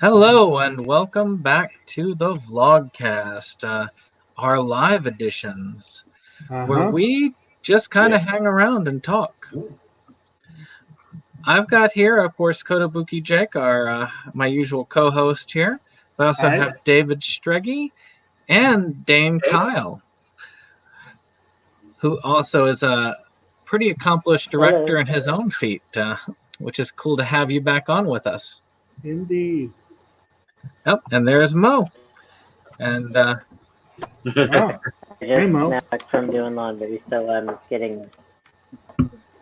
Hello and welcome back to the Vlogcast, our live editions, where we just kind of hang around and talk. I've got here, of course, Kotobuki Jake, my usual co-host here. We also have David Streggy and Dane Kyle, who also is a pretty accomplished director in his own feat, which is cool to have you back on with us. Indeed. Oh, and there's Mo. And Hey, Mo. Back from doing laundry, so I'm getting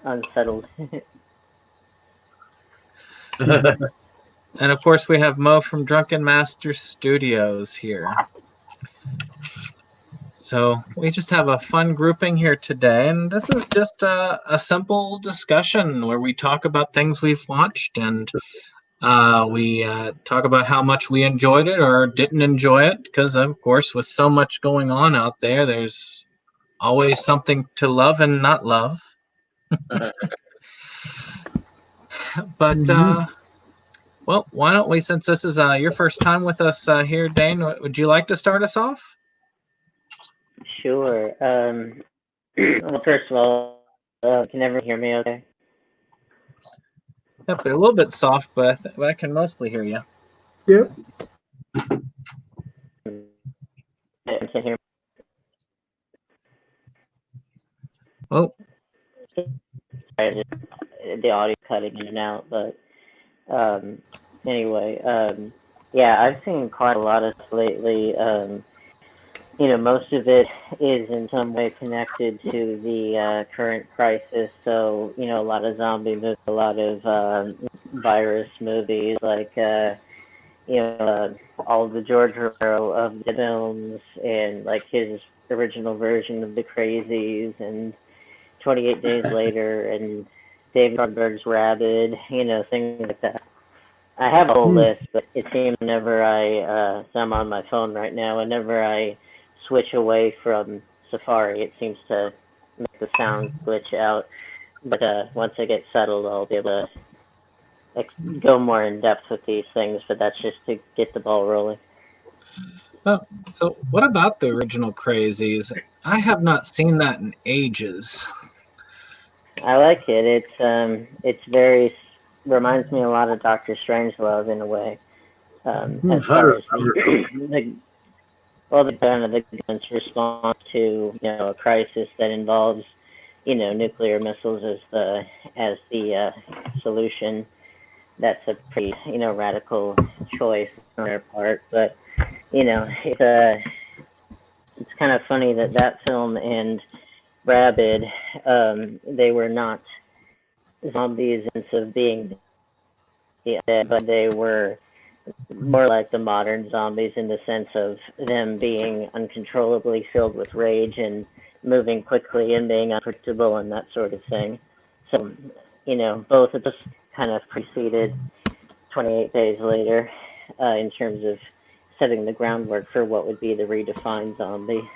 unsettled. And of course, we have Mo from Drunken Master Studios here. So we just have a fun grouping here today, and this is just a simple discussion where we talk about things we've watched, and we talk about how much we enjoyed it or didn't enjoy it, because of course, with so much going on out there, there's always something to love and not love. But well, why don't we, since this is your first time with us here, Dane, would you like to start us off? Sure. Well, first of all, can everyone hear me okay? Yep, they're a little bit soft, but I can mostly hear you. Yep. I can hear me. Oh. The audio cutting in and out, but anyway, yeah, I've seen quite a lot of stuff lately. Most of it is in some way connected to the current crisis. So, a lot of zombie movies, a lot of virus movies, like, all the George Romero of the films, and like his original version of The Crazies, and 28 Days Later, and David Cronenberg's Rabid, things like that. I have a whole list, but it seems whenever so I'm on my phone right now, whenever I switch away from Safari, it seems to make the sound glitch out. But once I get settled, I'll be able to go more in depth with these things, but that's just to get the ball rolling. Oh, so what about the original Crazies? I have not seen that in ages. I like it. It's very reminds me a lot of Dr. Strangelove in a way. As far as the government's response to a crisis that involves nuclear missiles as the solution. That's a pretty radical choice on their part, but it's kind of funny that film and Rabid, they were not zombies in sense of being dead, but they were more like the modern zombies in the sense of them being uncontrollably filled with rage and moving quickly and being unpredictable and that sort of thing. So, both of us kind of preceded 28 Days Later in terms of setting the groundwork for what would be the redefined zombie.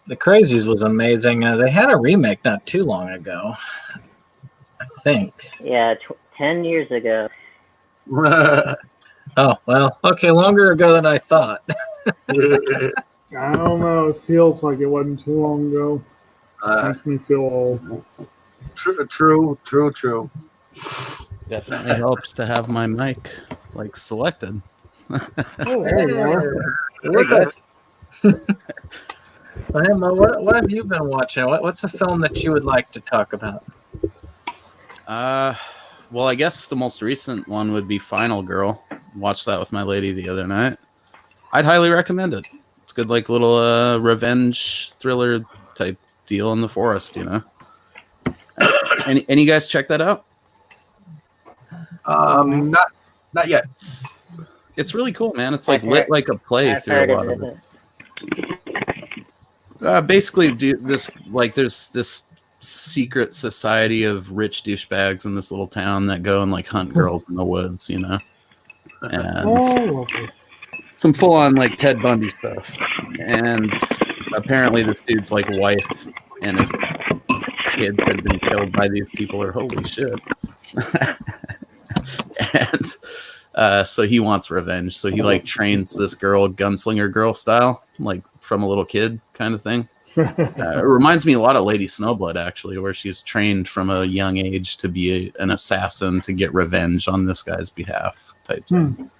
The Crazies was amazing. They had a remake not too long ago, I think. Yeah, 10 years ago. Oh, well, okay, longer ago than I thought. I don't know. It feels like it wasn't too long ago. Makes me feel old. True. Definitely helps to have my mic selected. Oh, there you are. Look at us. Well, hey, Mo, what have you been watching? What's a film that you would like to talk about? Well, I guess the most recent one would be Final Girl. Watched that with my lady the other night. I'd highly recommend it. It's good, little revenge thriller type deal in the forest, Any you guys check that out? Not yet. It's really cool, man. It's lit like a play through a lot of it. Basically, there's this secret society of rich douchebags in this little town that go and hunt girls in the woods, and some full-on Ted Bundy stuff. And apparently, this dude's wife and his kids had been killed by these people, or holy shit. And so he wants revenge. So he like trains this girl, gunslinger girl style, like from a little kid kind of thing. It reminds me a lot of Lady Snowblood, actually, where she's trained from a young age to be an assassin to get revenge on this guy's behalf type thing.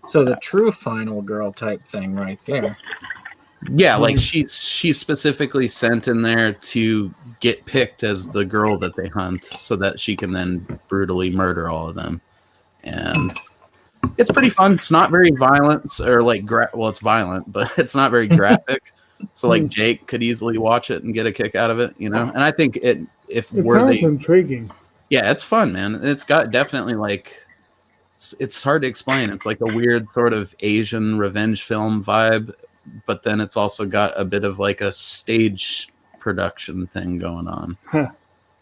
So the true final girl type thing right there. Yeah, like she's specifically sent in there to get picked as the girl that they hunt so that she can then brutally murder all of them. And it's pretty fun. It's not very violent or like, well, it's violent, but it's not very graphic. So like Jake could easily watch it and get a kick out of it, you know? And I think it sounds intriguing. Yeah, it's fun, man. It's got definitely like, it's hard to explain. It's like a weird sort of Asian revenge film vibe, but then it's also got a bit of like a stage production thing going on. Huh.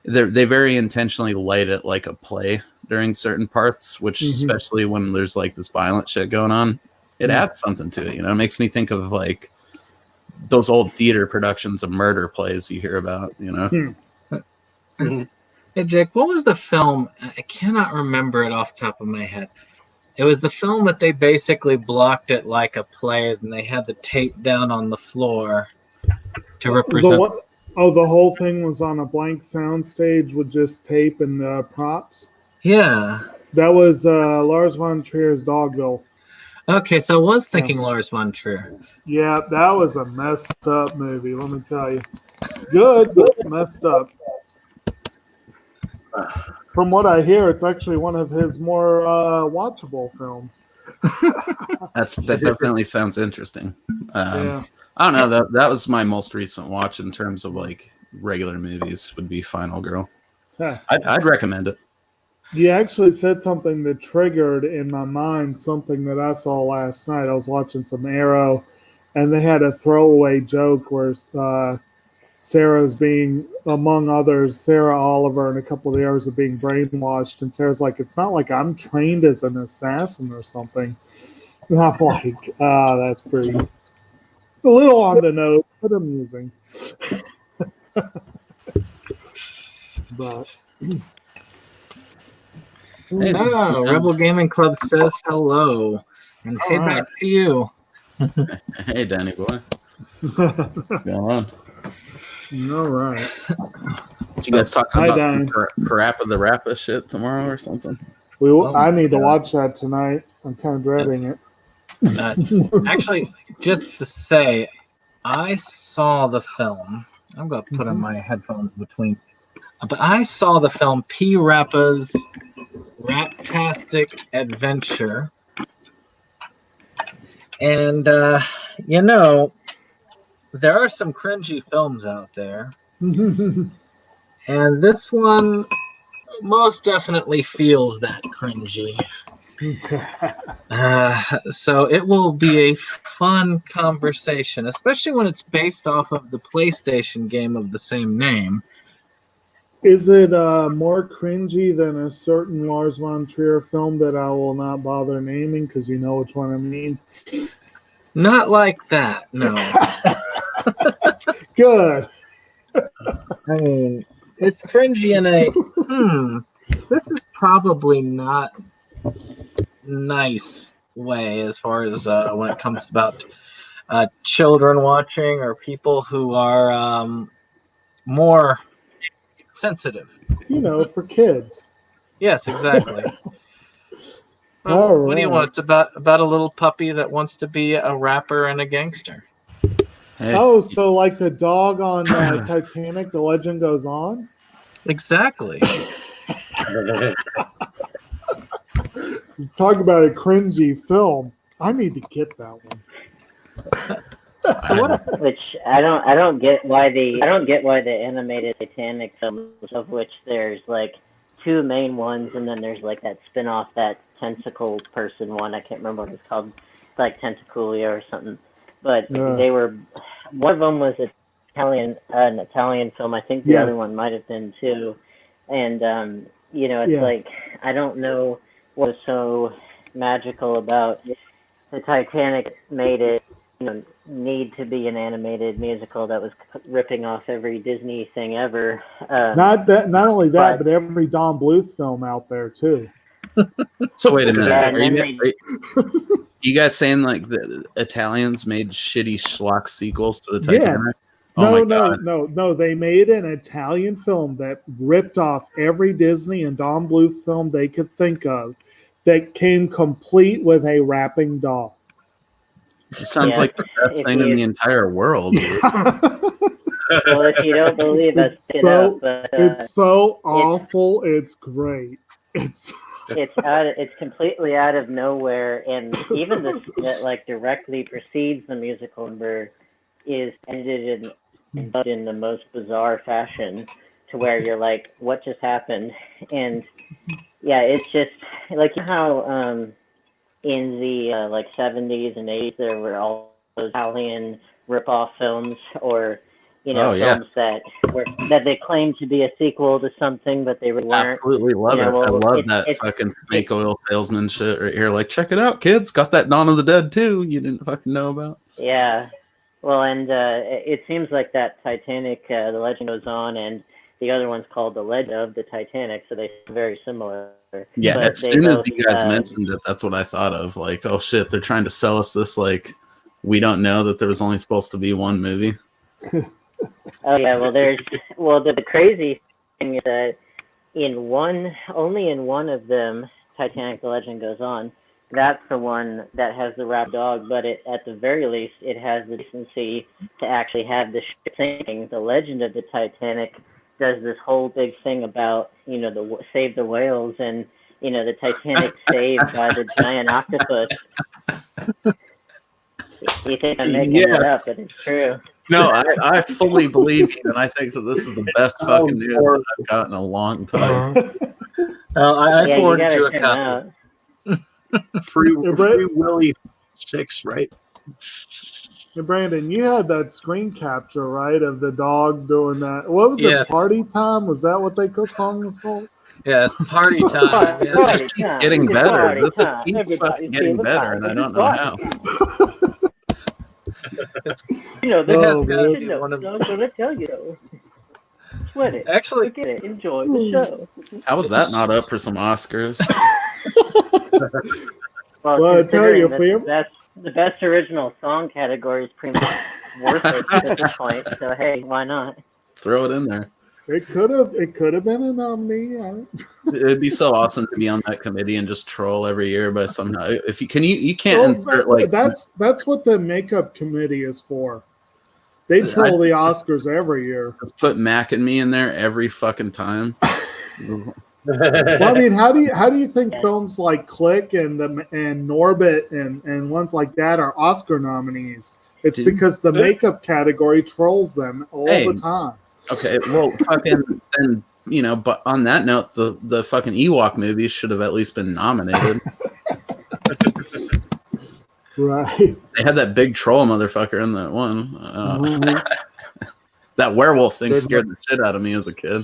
They very intentionally light it like a play during certain parts, which especially when there's like this violent shit going on, it adds something to it, you know? It makes me think of like those old theater productions of murder plays you hear about, you know? Hey, Jake, what was the film? I cannot remember it off the top of my head. It was the film that they basically blocked it like a play, and they had the tape down on the floor to represent. The whole thing was on a blank sound stage with just tape and props? Yeah. That was Lars von Trier's Dogville. Okay, so I was thinking Lars von Trier. Yeah, that was a messed up movie, let me tell you. Good, but messed up. From what I hear, it's actually one of his more watchable films. That definitely sounds interesting. Yeah. I don't know. That was my most recent watch in terms of like regular movies would be Final Girl. Huh. I'd recommend it. You actually said something that triggered in my mind something that I saw last night. I was watching some Arrow, and they had a throwaway joke where Sarah's being, among others, Sarah Oliver and a couple of the others are being brainwashed, and Sarah's like, it's not like I'm trained as an assassin or something. And I'm like, that's pretty, a little on the nose, but amusing. But... Rebel Gaming Club says hello. And hey, back to you. Hey, Danny boy. What's going on? All right. Did you guys talk about Parappa the Rappa shit tomorrow or something? I need to watch that tonight. I'm kind of dreading it. Actually, just to say, I saw the film. I'm going to put on my headphones between. But I saw the film P. Rappa's Raptastic Adventure. And, you know, there are some cringy films out there. And this one most definitely feels that cringy. So it will be a fun conversation, especially when it's based off of the PlayStation game of the same name. Is it more cringy than a certain Lars von Trier film that I will not bother naming because you know which one I mean? Not like that, no. Good. I mean, it's cringy in a, this is probably not nice way as far as when it comes about children watching or people who are more sensitive. You know, for kids. Yes, exactly. All what do you right. want? It's about a little puppy that wants to be a rapper and a gangster. Hey. Oh, so like the dog on Titanic, The Legend Goes On? Exactly. Talk about a cringy film. I need to get that one. So what? Which I don't get why the animated Titanic films, of which there's like two main ones, and then there's like that spin-off, that tentacle person one. I can't remember what it's called. It's like Tentaculia or something. But they were, one of them was an Italian film. I think the other one might have been too. And you know, it's like, I don't know what was so magical about the Titanic made it, you know, need to be an animated musical that was ripping off every Disney thing ever. Not only that, but- but every Don Bluth film out there too. So wait a minute. Yeah, Are you guys saying like the Italians made shitty schlock sequels to the Titanic? Yes. Oh No. They made an Italian film that ripped off every Disney and Don Bluth film they could think of that came complete with a rapping dog. It sounds Yeah, like the best thing in the entire world. Dude. Well, if you don't believe us, It's so awful. It's great. It's it's completely out of nowhere, and even the scene that like directly precedes the musical number is edited in the most bizarre fashion, to where you're like, what just happened? And yeah, it's just like how in the like 70s and 80s there were all those Italian rip-off films, or films that they claimed to be a sequel to something, but they really weren't. Absolutely love it. I love that fucking snake oil salesman shit right here. Like, check it out, kids. Got that Dawn of the Dead too. You didn't fucking know about. Yeah. Well, and it seems like that Titanic, The Legend Goes On, and the other one's called The Legend of the Titanic, so they're very similar. Yeah, but as soon as you guys mentioned it, that's what I thought of. Like, oh shit, they're trying to sell us this, like, we don't know that there was only supposed to be one movie. Oh yeah, well the crazy thing is that only in one of them, Titanic: The Legend Goes On, that's the one that has the rap dog, but at the very least it has the decency to actually have the ship sinking. The Legend of the Titanic does this whole big thing about the save the whales, and the Titanic saved by the giant octopus. You think I'm making it up, but it's true. No, I fully believe you, and I think that this is the best fucking news that I've got in a long time. I forwarded you a copy. Free Willy 6, right? Hey, Brandon, you had that screen capture, right, of the dog doing that. What was it? Party Time? Was that what the song was called? Yeah, it's Party Time. This just keeps getting better. This just keeps fucking getting better, and I don't know how. This has got to be one of them. So let's tell you. Sweat it. Actually, look at it. Enjoy the show. How was that not up for some Oscars? Well, I tell you, the best original song category is pretty much worth it at this point. So hey, why not? Throw it in there. It could have been a nominee. It'd be so awesome to be on that committee and just troll every year, but somehow if you can't insert like that's what the makeup committee is for. They troll the Oscars every year. Put Mac and me in there every fucking time. Well, I mean, how do you think films like Click and Norbit and ones like that are Oscar nominees? It's because the makeup category trolls them all the time. Okay, well, fucking then but on that note, the fucking Ewok movies should have at least been nominated. Right. They had that big troll motherfucker in that one. That werewolf thing scared the shit out of me as a kid.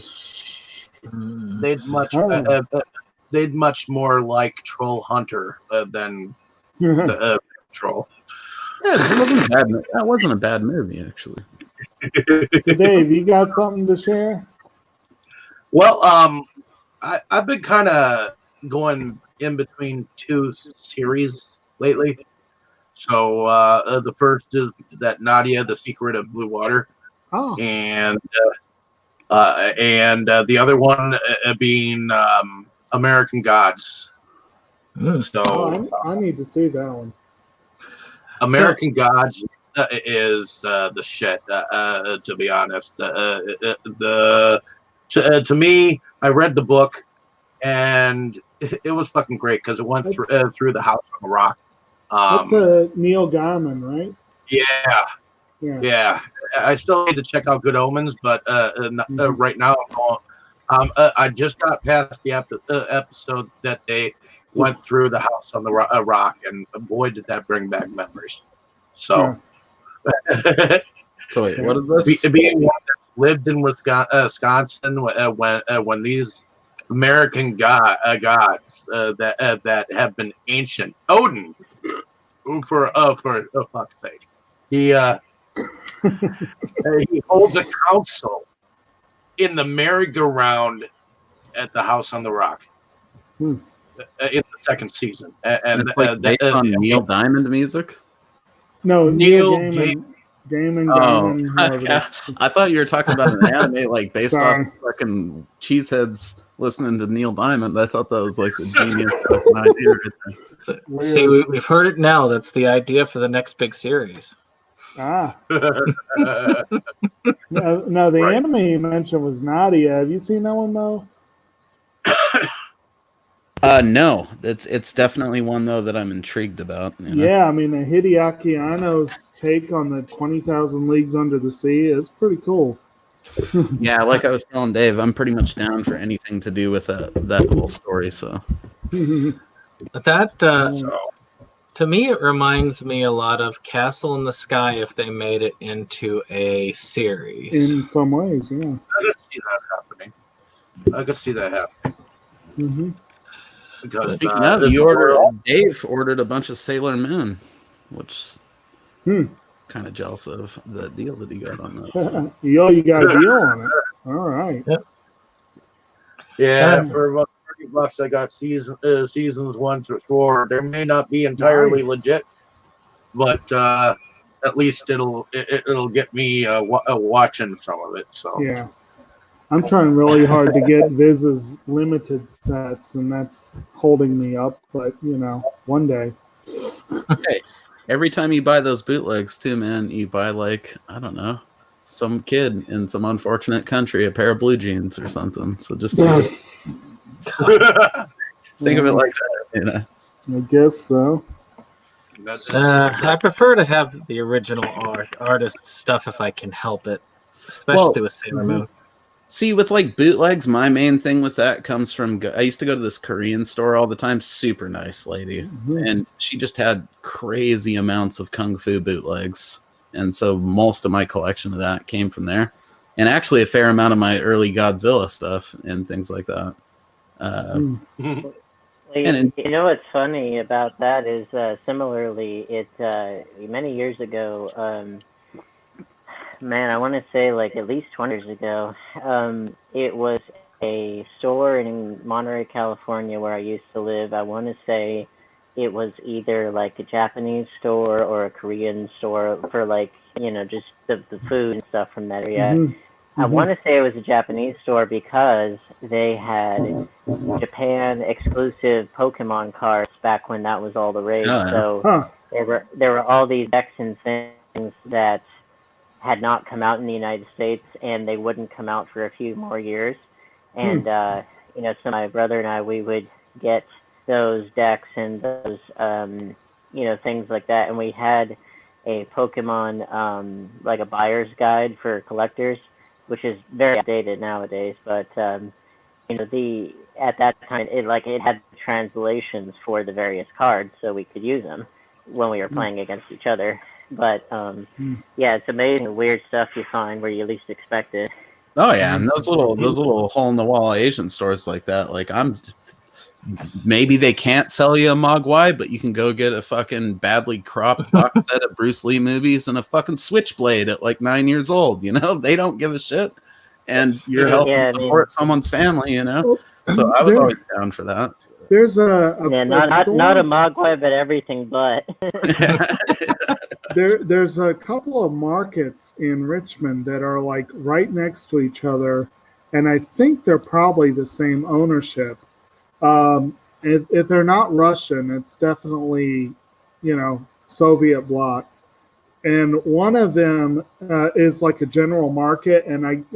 They'd much more like Troll Hunter than Troll. Yeah, that wasn't a bad movie actually. So, Dave, you got something to share? Well, I've been kind of going in between two series lately. So the first is that Nadia, The Secret of Blue Water, and the other one being American Gods. So I need to see that one. American Gods is the shit. To be honest, to me, I read the book, and it was fucking great because it went through the House on the Rock. That's Neil Gaiman, right? Yeah. I still need to check out Good Omens, but right now I just got past the episode that they went through the House on the Rock, and boy, did that bring back memories. So, so wait, what is this? Being one that lived in Wisconsin when these American gods that have been ancient, Odin, for fuck's sake, He he holds a council in the merry-go-round at the House on the Rock in the second season, and it's like based on Neil Diamond music. No, Neil Gaiman. Oh, Gaiman, yeah. I thought you were talking about an anime like based off Sorry. fucking cheeseheads listening to Neil Diamond. I thought that was like the genius fucking idea right there. So, see, we've heard it now. That's the idea for the next big series. Ah. No, the anime you mentioned was Nadia. Have you seen that one, Mo? No, it's definitely one though that I'm intrigued about. You know? Yeah, I mean, Hideaki Anno's take on the 20,000 Leagues Under the Sea is pretty cool. Yeah, like I was telling Dave, I'm pretty much down for anything to do with that whole story. So that to me, it reminds me a lot of Castle in the Sky if they made it into a series. In some ways, yeah. I could see that happening. Mm-hmm. Because, speaking of, Dave ordered a bunch of Sailor Moon, which kind of jealous of the deal that he got on that. So. Yo, you got a deal on it. All right. Yep. Yeah, for about $30, I got seasons 1 through 4. They may not be entirely legit, but at least it'll get me watching some of it. So yeah. I'm trying really hard to get Viz's limited sets, and that's holding me up. But, one day. Hey, every time you buy those bootlegs, too, man, you buy, like, I don't know, some kid in some unfortunate country a pair of blue jeans or something. So just think of it like that, I guess so. I prefer to have the original artist stuff if I can help it, especially with Sailor Moon. See, with like bootlegs, my main thing with that comes from I used to go to this Korean store all the time. Super nice lady. And she just had crazy amounts of Kung Fu bootlegs. And so most of my collection of that came from there. And actually a fair amount of my early Godzilla stuff and things like that. You know what's funny about that is similarly, many years ago, man, I want to say like at least 20 years ago, it was a store in Monterey, California, where I used to live. I want to say it was either like a Japanese store or a Korean store for like, just the food and stuff from that area. I want to say it was a Japanese store because they had Japan exclusive Pokemon cards back when that was all the rage. So there were all these decks and things that had not come out in the United States, and they wouldn't come out for a few more years. And so my brother and I, we would get those decks and those things like that. And we had a Pokemon like a buyer's guide for collectors, which is very outdated nowadays. But at that time, it had translations for the various cards, so we could use them when we were playing against each other. But yeah, it's amazing the weird stuff you find where you least expect it. Oh yeah, and those little hole in the wall Asian stores like that, like maybe they can't sell you a Mogwai, but you can go get a fucking badly cropped box set of Bruce Lee movies and a fucking Switchblade at like 9 years old. They don't give a shit, and you're helping support someone's family. So I was always down for that. There's not a Mogwai, but everything but. There's a couple of markets in Richmond that are like right next to each other, and I think they're probably the same ownership. If they're not Russian, it's definitely, Soviet bloc. And one of them is like a general market, and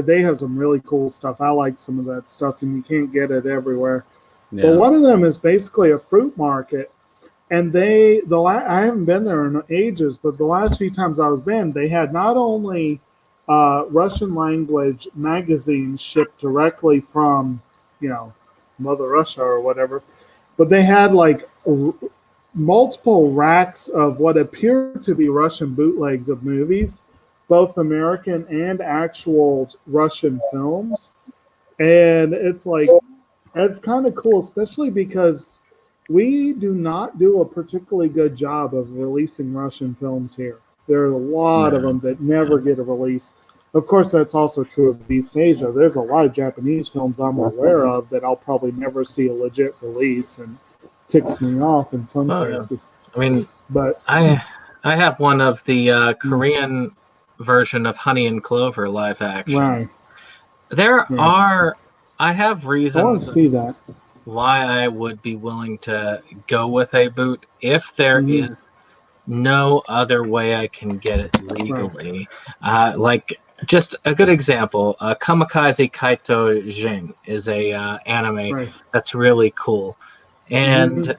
they have some really cool stuff. I like some of that stuff, and you can't get it everywhere. Yeah. But one of them is basically a fruit market, and I haven't been there in ages, but the last few times I was been, they had not only Russian language magazines shipped directly from, Mother Russia or whatever, but they had like multiple racks of what appear to be Russian bootlegs of movies, both American and actual Russian films. And it's kind of cool, especially because we do not do a particularly good job of releasing Russian films here. There are a lot of them that never get a release. Of course, that's also true of East Asia. There's a lot of Japanese films I'm aware of that I'll probably never see a legit release, and ticks me off in some cases. I mean, but I have one of the Korean version of Honey and Clover live action. Right. I have reasons I want to see that. why I would be willing to go with a boot if there is no other way I can get it legally. Right. Like, just a good example, Kamikaze Kaito Jin is a anime that's really cool. And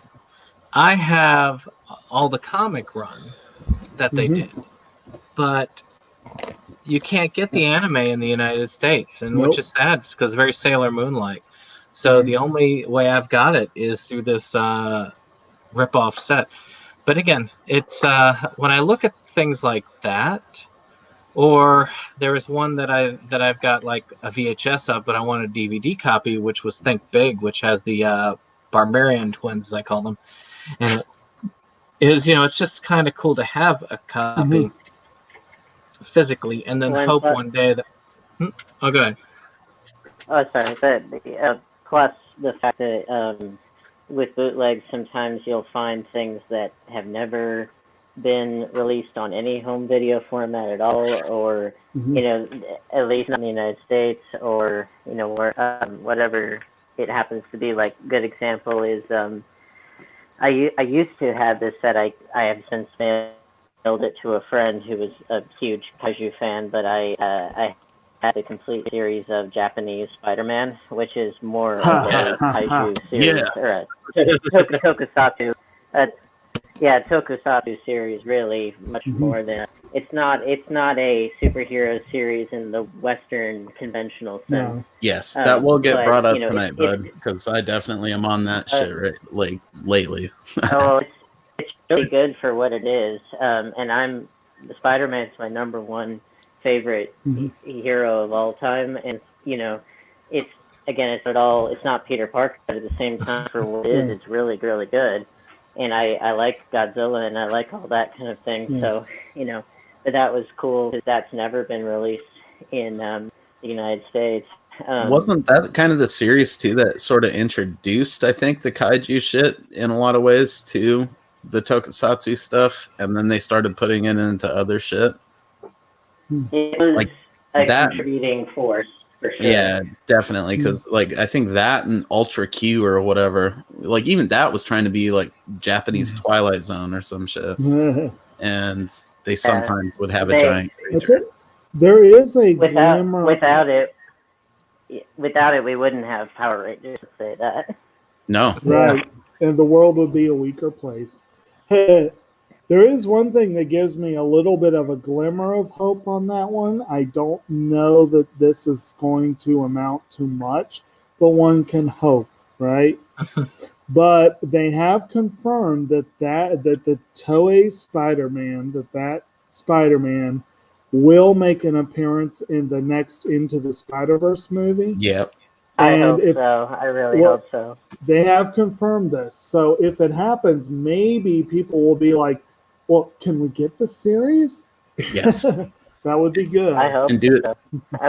I have all the comic run that they did. But you can't get the anime in the United States, and which is sad because it's very Sailor Moon-like. So the only way I've got it is through this rip-off set. But again, it's when I look at things like that, or there was one that I've got like a VHS of, but I want a DVD copy, which was Think Big, which has the Barbarian twins, as I call them, and it is, it's just kind of cool to have a copy physically, and then hope one day that. Oh, go ahead. Oh, sorry. But plus the fact that with bootlegs, sometimes you'll find things that have never been released on any home video format at all, or at least not in the United States, or where whatever it happens to be. Like, good example is I used to have this set. I have since mailed it to a friend who was a huge kaiju fan, but I had a complete series of Japanese Spider-Man, which is more of a kaiju series, or a tokusatsu. Tokusatsu series, really, much more than it's not a superhero series in the Western conventional sense. No. Yes, that will get brought up tonight, bud, because I definitely am on that shit lately. It's really good for what it is, and the Spider-Man's my number one favorite hero of all time, and it's not Peter Parker, but at the same time, for what it is, it's really, really good. And I like Godzilla, and I like all that kind of thing. So, but that was cool because that's never been released in the United States. Wasn't that kind of the series too that sort of introduced, I think, the kaiju shit in a lot of ways to the tokusatsu stuff, and then they started putting it into other shit? It was a contributing force. For sure. Yeah, definitely, because I think that and Ultra Q or whatever, even that was trying to be like Japanese Twilight Zone or some shit, and they sometimes would have a giant creature. There is a without it, we wouldn't have Power Rangers. To say that. No, right, and the world would be a weaker place. There is one thing that gives me a little bit of a glimmer of hope on that one. I don't know that this is going to amount to much, but one can hope, right? But they have confirmed that the Toei Spider-Man, that Spider-Man will make an appearance in the next Into the Spider-Verse movie. Yep. I hope so. I really hope so. They have confirmed this. So if it happens, maybe people will be like, well, can we get the series? Yes. That would be good. I hope and do it so.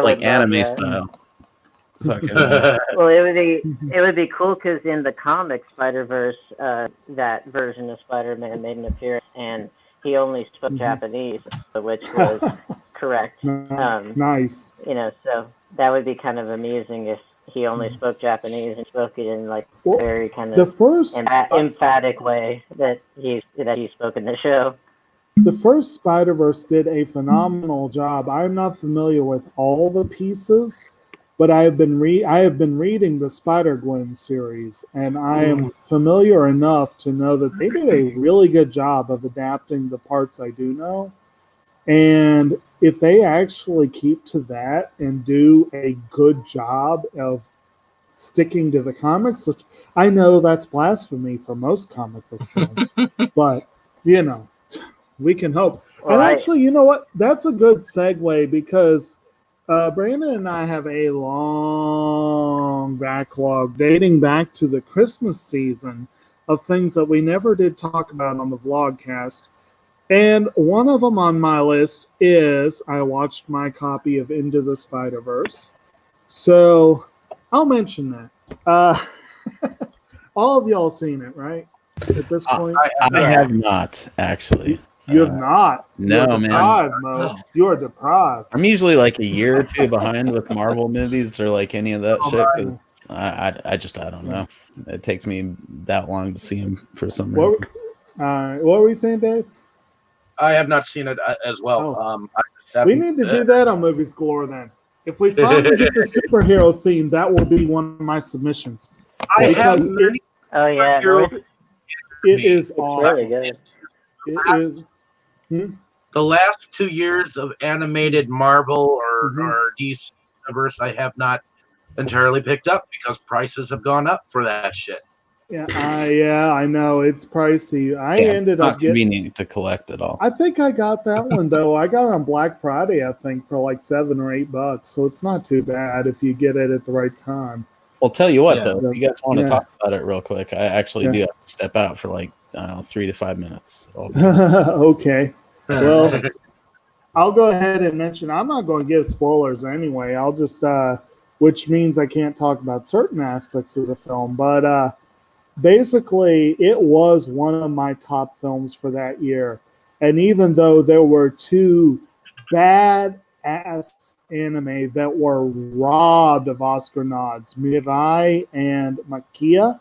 like anime style. Well, it would be cool because in the comic Spider-Verse, that version of Spider-Man made an appearance, and he only spoke Japanese, which was correct. Nice. So that would be kind of amusing if he only spoke Japanese and spoke it in very kind of emphatic way that he spoke in the show. The first Spider-Verse did a phenomenal job. I'm not familiar with all the pieces, but I have been reading the Spider-Gwen series, and I am familiar enough to know that they did a really good job of adapting the parts I do know. And if they actually keep to that and do a good job of sticking to the comics, which I know that's blasphemy for most comic book films, but, we can hope. Well, and actually, you know what? That's a good segue because Brandon and I have a long backlog dating back to the Christmas season of things that we never did talk about on the Vlogcast. And one of them on my list is I watched my copy of Into the Spider-Verse. So I'll mention that. All of y'all seen it, right? At this point? I have not, actually. You have not? No, You're deprived, Mo. No. You're deprived. I'm usually like a year or two behind with Marvel movies or like any of that shit. 'Cause I don't know. It takes me that long to see them for some reason. What were you saying, Dave? I have not seen it as well. Oh. We need to do that on Movies Galore then. If we finally get the superhero theme, that will be one of my submissions. I have many. Oh yeah, It is awesome. really good. It is. The last 2 years of animated Marvel or DC universe, I have not entirely picked up because prices have gone up for that shit. Yeah, I know it's pricey. I ended up getting convenient to collect it all. I think I got that one though. I got it on Black Friday, I think, for like $7 or $8. So it's not too bad if you get it at the right time. Well, tell you what though, if you guys want to talk about it real quick, I actually do have to step out for like 3 to 5 minutes. Okay. Well, I'll go ahead and mention. I'm not going to give spoilers anyway. I'll just, which means I can't talk about certain aspects of the film, but. Basically, it was one of my top films for that year. And even though there were two bad-ass anime that were robbed of Oscar nods, Mirai and Makia,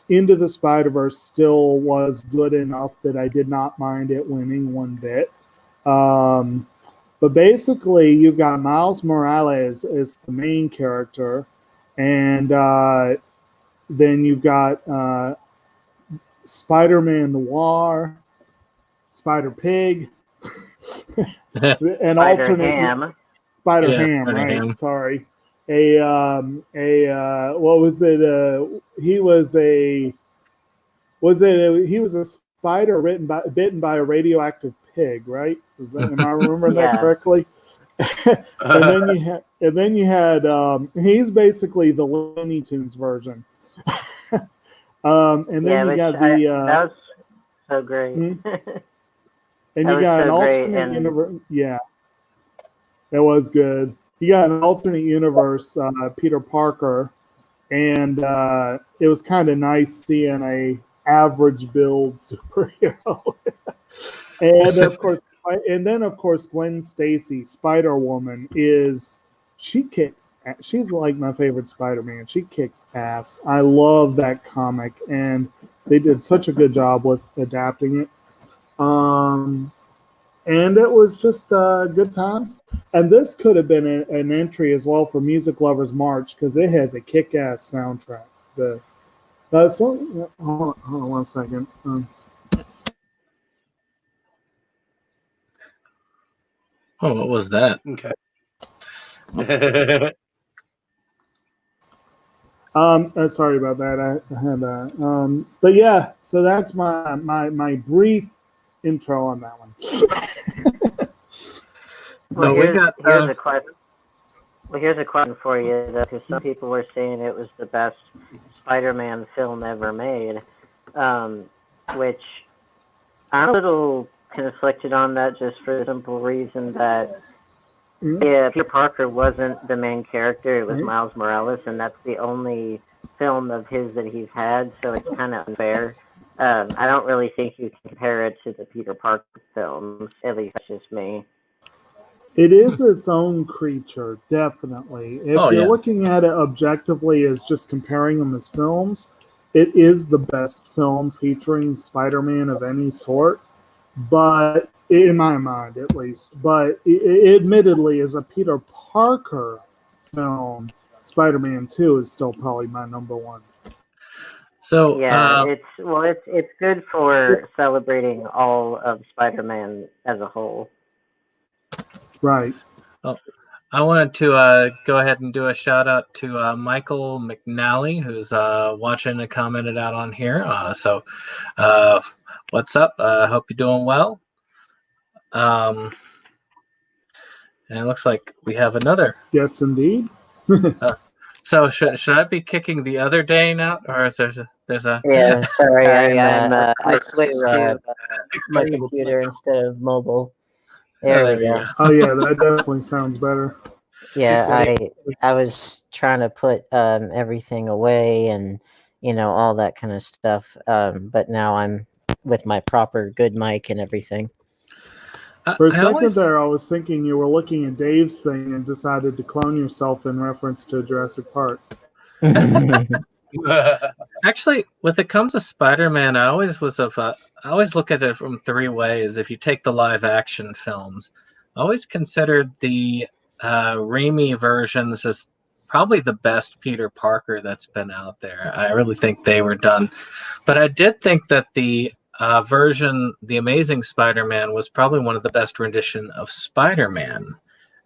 Into the Spider-Verse still was good enough that I did not mind it winning one bit. But basically, you've got Miles Morales as the main character, and then you've got Spider-Man Noir, Spider-Pig, an alternate Spider-Ham, right? Ham. Sorry, what was it? He was a spider bitten by a radioactive pig, right? Am I remembering that correctly? and then you had he's basically the Looney Tunes version. And then you got that was so great. And you got an alternate universe. Yeah, that was good. You got an alternate universe, Peter Parker, and it was kind of nice seeing a average build superhero. And of course, Gwen Stacy, Spider-Woman, she kicks. She's like my favorite Spider-Man. She kicks ass. I love that comic, and they did such a good job with adapting it. And it was just good times. And this could have been an entry as well for Music Lovers March because it has a kick-ass soundtrack. Hold on 1 second. What was that? Okay. Sorry about that. I had but yeah, so that's my brief intro on that one. Well, here's a question for you, though, because some people were saying it was the best Spider-Man film ever made, which I'm a little conflicted on that just for the simple reason that Peter Parker wasn't the main character. It was Miles Morales, and that's the only film of his that he's had, so it's kind of unfair. I don't really think you can compare it to the Peter Parker films. At least that's just me. It is its own creature, definitely. If you're looking at it objectively as just comparing them as films, it is the best film featuring Spider-Man of any sort. But in my mind, at least. But admittedly, as a Peter Parker film, Spider-Man 2 is still probably my number one. So it's good for celebrating all of Spider-Man as a whole. Right. Oh, I wanted to go ahead and do a shout out to Michael McNally, who's watching and commented out on here. What's up? I hope you're doing well. And it looks like we have another. Yes, indeed. So should I be kicking the other Dane out, or is There's a Yeah, sorry, I switched to, to my computer instead of mobile. there There we you go. go. Oh yeah, that definitely sounds better. Yeah, I was trying to put everything away and all that kind of stuff. But now I'm with my proper good mic and everything. For a I second always- there, I was thinking you were looking at Dave's thing and decided to clone yourself in reference to Jurassic Park. Actually, when it comes to Spider-Man, I always look at it from three ways. If you take the live action films, I always considered the Raimi versions as probably the best Peter Parker that's been out there. I really think they were done. But I did think that the version, The Amazing Spider-Man, was probably one of the best rendition of Spider-Man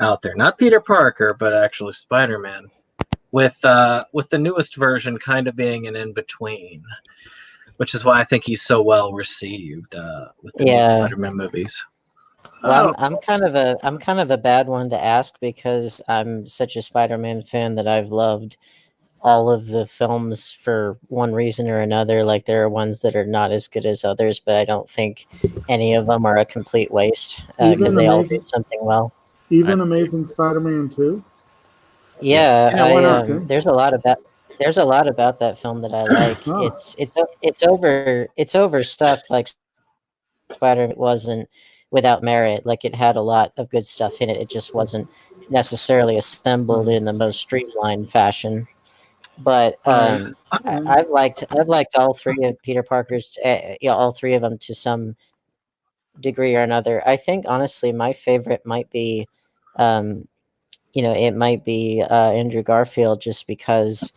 out there. Not Peter Parker, but actually Spider-Man. With the newest version kind of being an in-between, which is why I think he's so well received with the new Spider-Man movies. Well, I'm kind of a bad one to ask because I'm such a Spider-Man fan that I've loved all of the films for one reason or another. Like there are ones that are not as good as others, but I don't think any of them are a complete waste because they all do something well. Even Amazing Spider-Man 2? Yeah, there's a lot about that film that I like. Oh. It's overstuffed like Spider-Man wasn't without merit. Like it had a lot of good stuff in it. It just wasn't necessarily assembled in the most streamlined fashion. But I've liked all three of Peter Parker's, all three of them to some degree or another. I think honestly, my favorite might be, it might be Andrew Garfield, just because,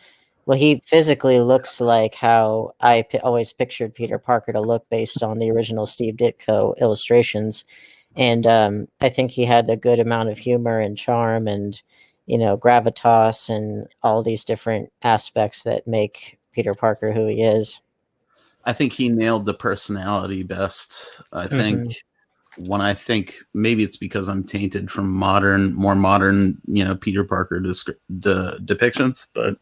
well, he physically looks like how I always pictured Peter Parker to look based on the original Steve Ditko illustrations, and I think he had a good amount of humor and charm and gravitas and all these different aspects that make Peter Parker who he is. I think he nailed the personality best. I think when I think maybe it's because I'm tainted from more modern, Peter Parker depictions. But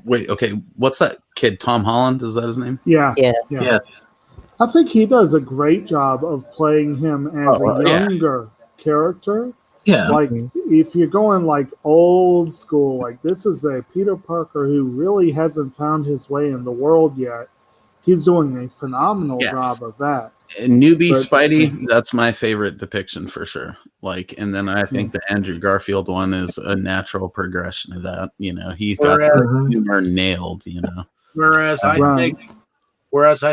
wait, okay, what's that kid? Tom Holland, is that his name? Yeah. Yes. I think he does a great job of playing him as a younger character. Yeah. Like if you're going like old school, like this is a Peter Parker who really hasn't found his way in the world yet. He's doing a phenomenal job of that. And newbie Spidey, that's my favorite depiction for sure. Like, and then I think the Andrew Garfield one is a natural progression of that. He's got the humor nailed. Whereas I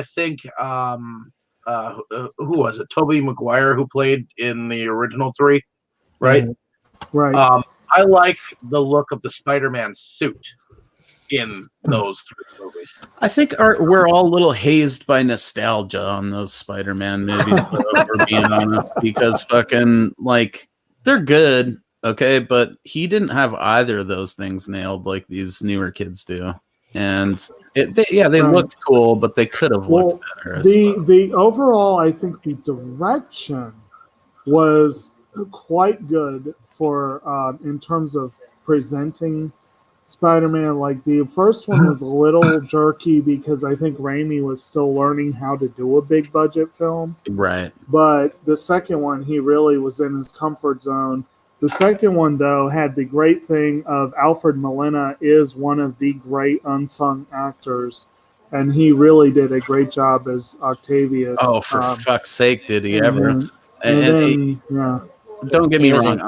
think, who was it? Tobey Maguire, who played in the original three, right? Right. I like the look of the Spider-Man suit in those three movies. I think we're all a little hazed by nostalgia on those Spider-Man movies, if we're being honest, because fucking like they're good, okay, but he didn't have either of those things nailed like these newer kids do, and they looked cool, but they could have looked better. The overall, I think the direction was quite good for in terms of presenting Spider-Man. Like the first one was a little jerky because I think Raimi was still learning how to do a big budget film. Right. But the second one, he really was in his comfort zone. The second one, though, had the great thing of Alfred Molina is one of the great unsung actors, and he really did a great job as Octavius. Oh, for fuck's sake, did he ever? Don't get me wrong.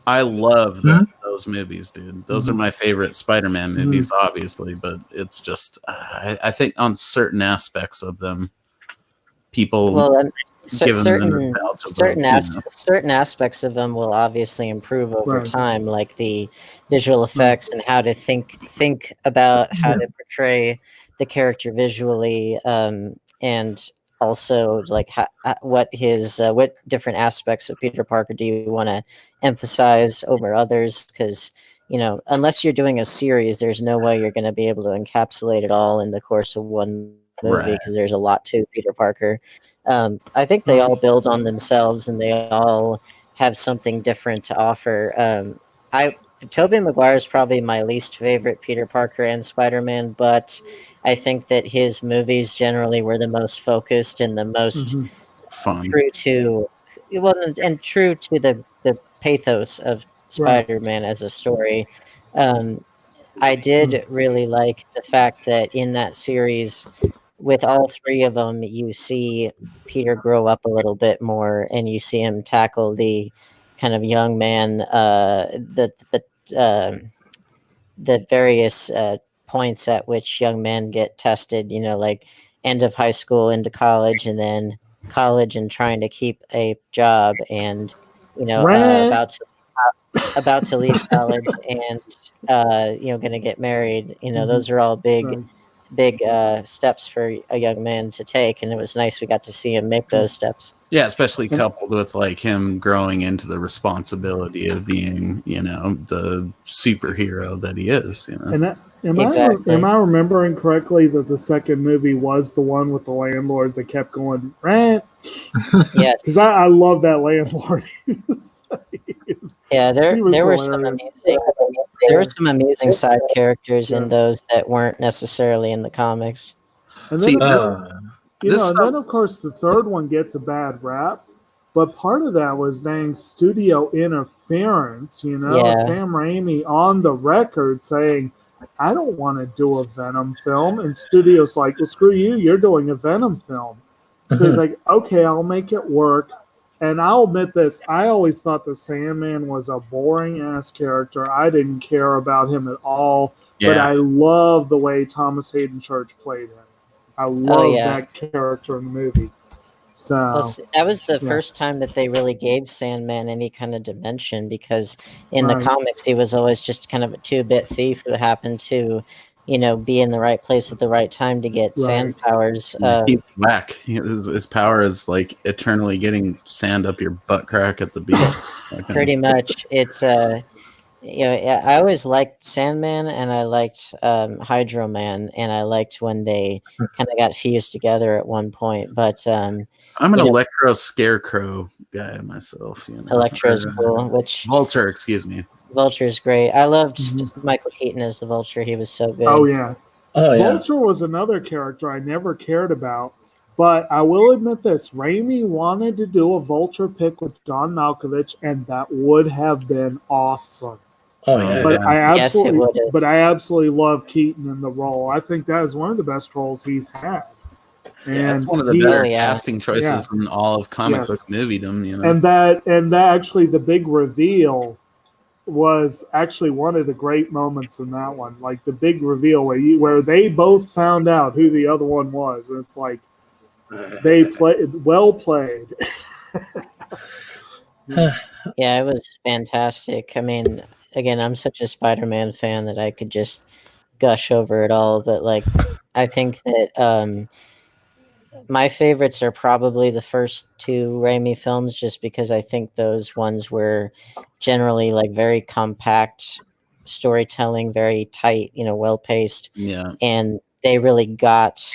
I love those movies, dude. Those are my favorite Spider-Man movies, obviously. But it's just, I think on certain aspects of them, people certain aspects of them will obviously improve over time, like the visual effects and how to think about how to portray the character visually, and also like what different aspects of Peter Parker do you want to emphasize over others, because unless you're doing a series, there's no way you're going to be able to encapsulate it all in the course of one movie, because there's a lot to Peter Parker. I think they all build on themselves and they all have something different to offer. Tobey Maguire is probably my least favorite Peter Parker and Spider-Man, but I think that his movies generally were the most focused and the most fun, true to true to the pathos of Spider-Man as a story. I did really like the fact that in that series, with all three of them, you see Peter grow up a little bit more, and you see him tackle the kind of young man, the various points at which young men get tested. You know, like end of high school into college, and then college and trying to keep a job, and about to leave college, and going to get married. You know, those are all big steps for a young man to take, and it was nice we got to see him make those steps. Yeah, especially coupled with like him growing into the responsibility of being, the superhero that he is. And am I remembering correctly that the second movie was the one with the landlord that kept going rant? Yes, because I love that landlord. Yeah, there were some amazing side characters in those that weren't necessarily in the comics. And then, then of course the third one gets a bad rap, but part of that was dang studio interference. Sam Raimi on the record saying, "I don't want to do a Venom film," and studio's like, "Well, screw you, you're doing a Venom film." So he's like, "Okay, I'll make it work." And I'll admit this, I always thought the Sandman was a boring-ass character. I didn't care about him at all. Yeah. But I love the way Thomas Hayden Church played him. I love that character in the movie. So that was the first time that they really gave Sandman any kind of dimension, because in the comics he was always just kind of a two-bit thief who happened to be in the right place at the right time to get sand powers. He's whack. His power is like eternally getting sand up your butt crack at the beach. Pretty much. It's I always liked Sandman, and I liked Hydro Man, and I liked when they kind of got fused together at one point. But I'm an Electro Scarecrow guy myself. Electro's cool. Vulture, excuse me. Vulture's great. I loved Michael Keaton as the Vulture. He was so good. Oh yeah. Vulture was another character I never cared about, but I will admit this: Raimi wanted to do a Vulture pick with John Malkovich, and that would have been awesome. Oh yeah. But I absolutely love Keaton in the role. I think that is one of the best roles he's had. And it's one of the better casting choices in all of comic book moviedom. And that actually the big reveal was actually one of the great moments in that one. Like the big reveal where they both found out who the other one was. And it's like they well played. Yeah, it was fantastic. I mean, again, I'm such a Spider-Man fan that I could just gush over it all. But like, I think that my favorites are probably the first two Raimi films, just because I think those ones were generally like very compact storytelling, very tight, well paced. Yeah. And they really got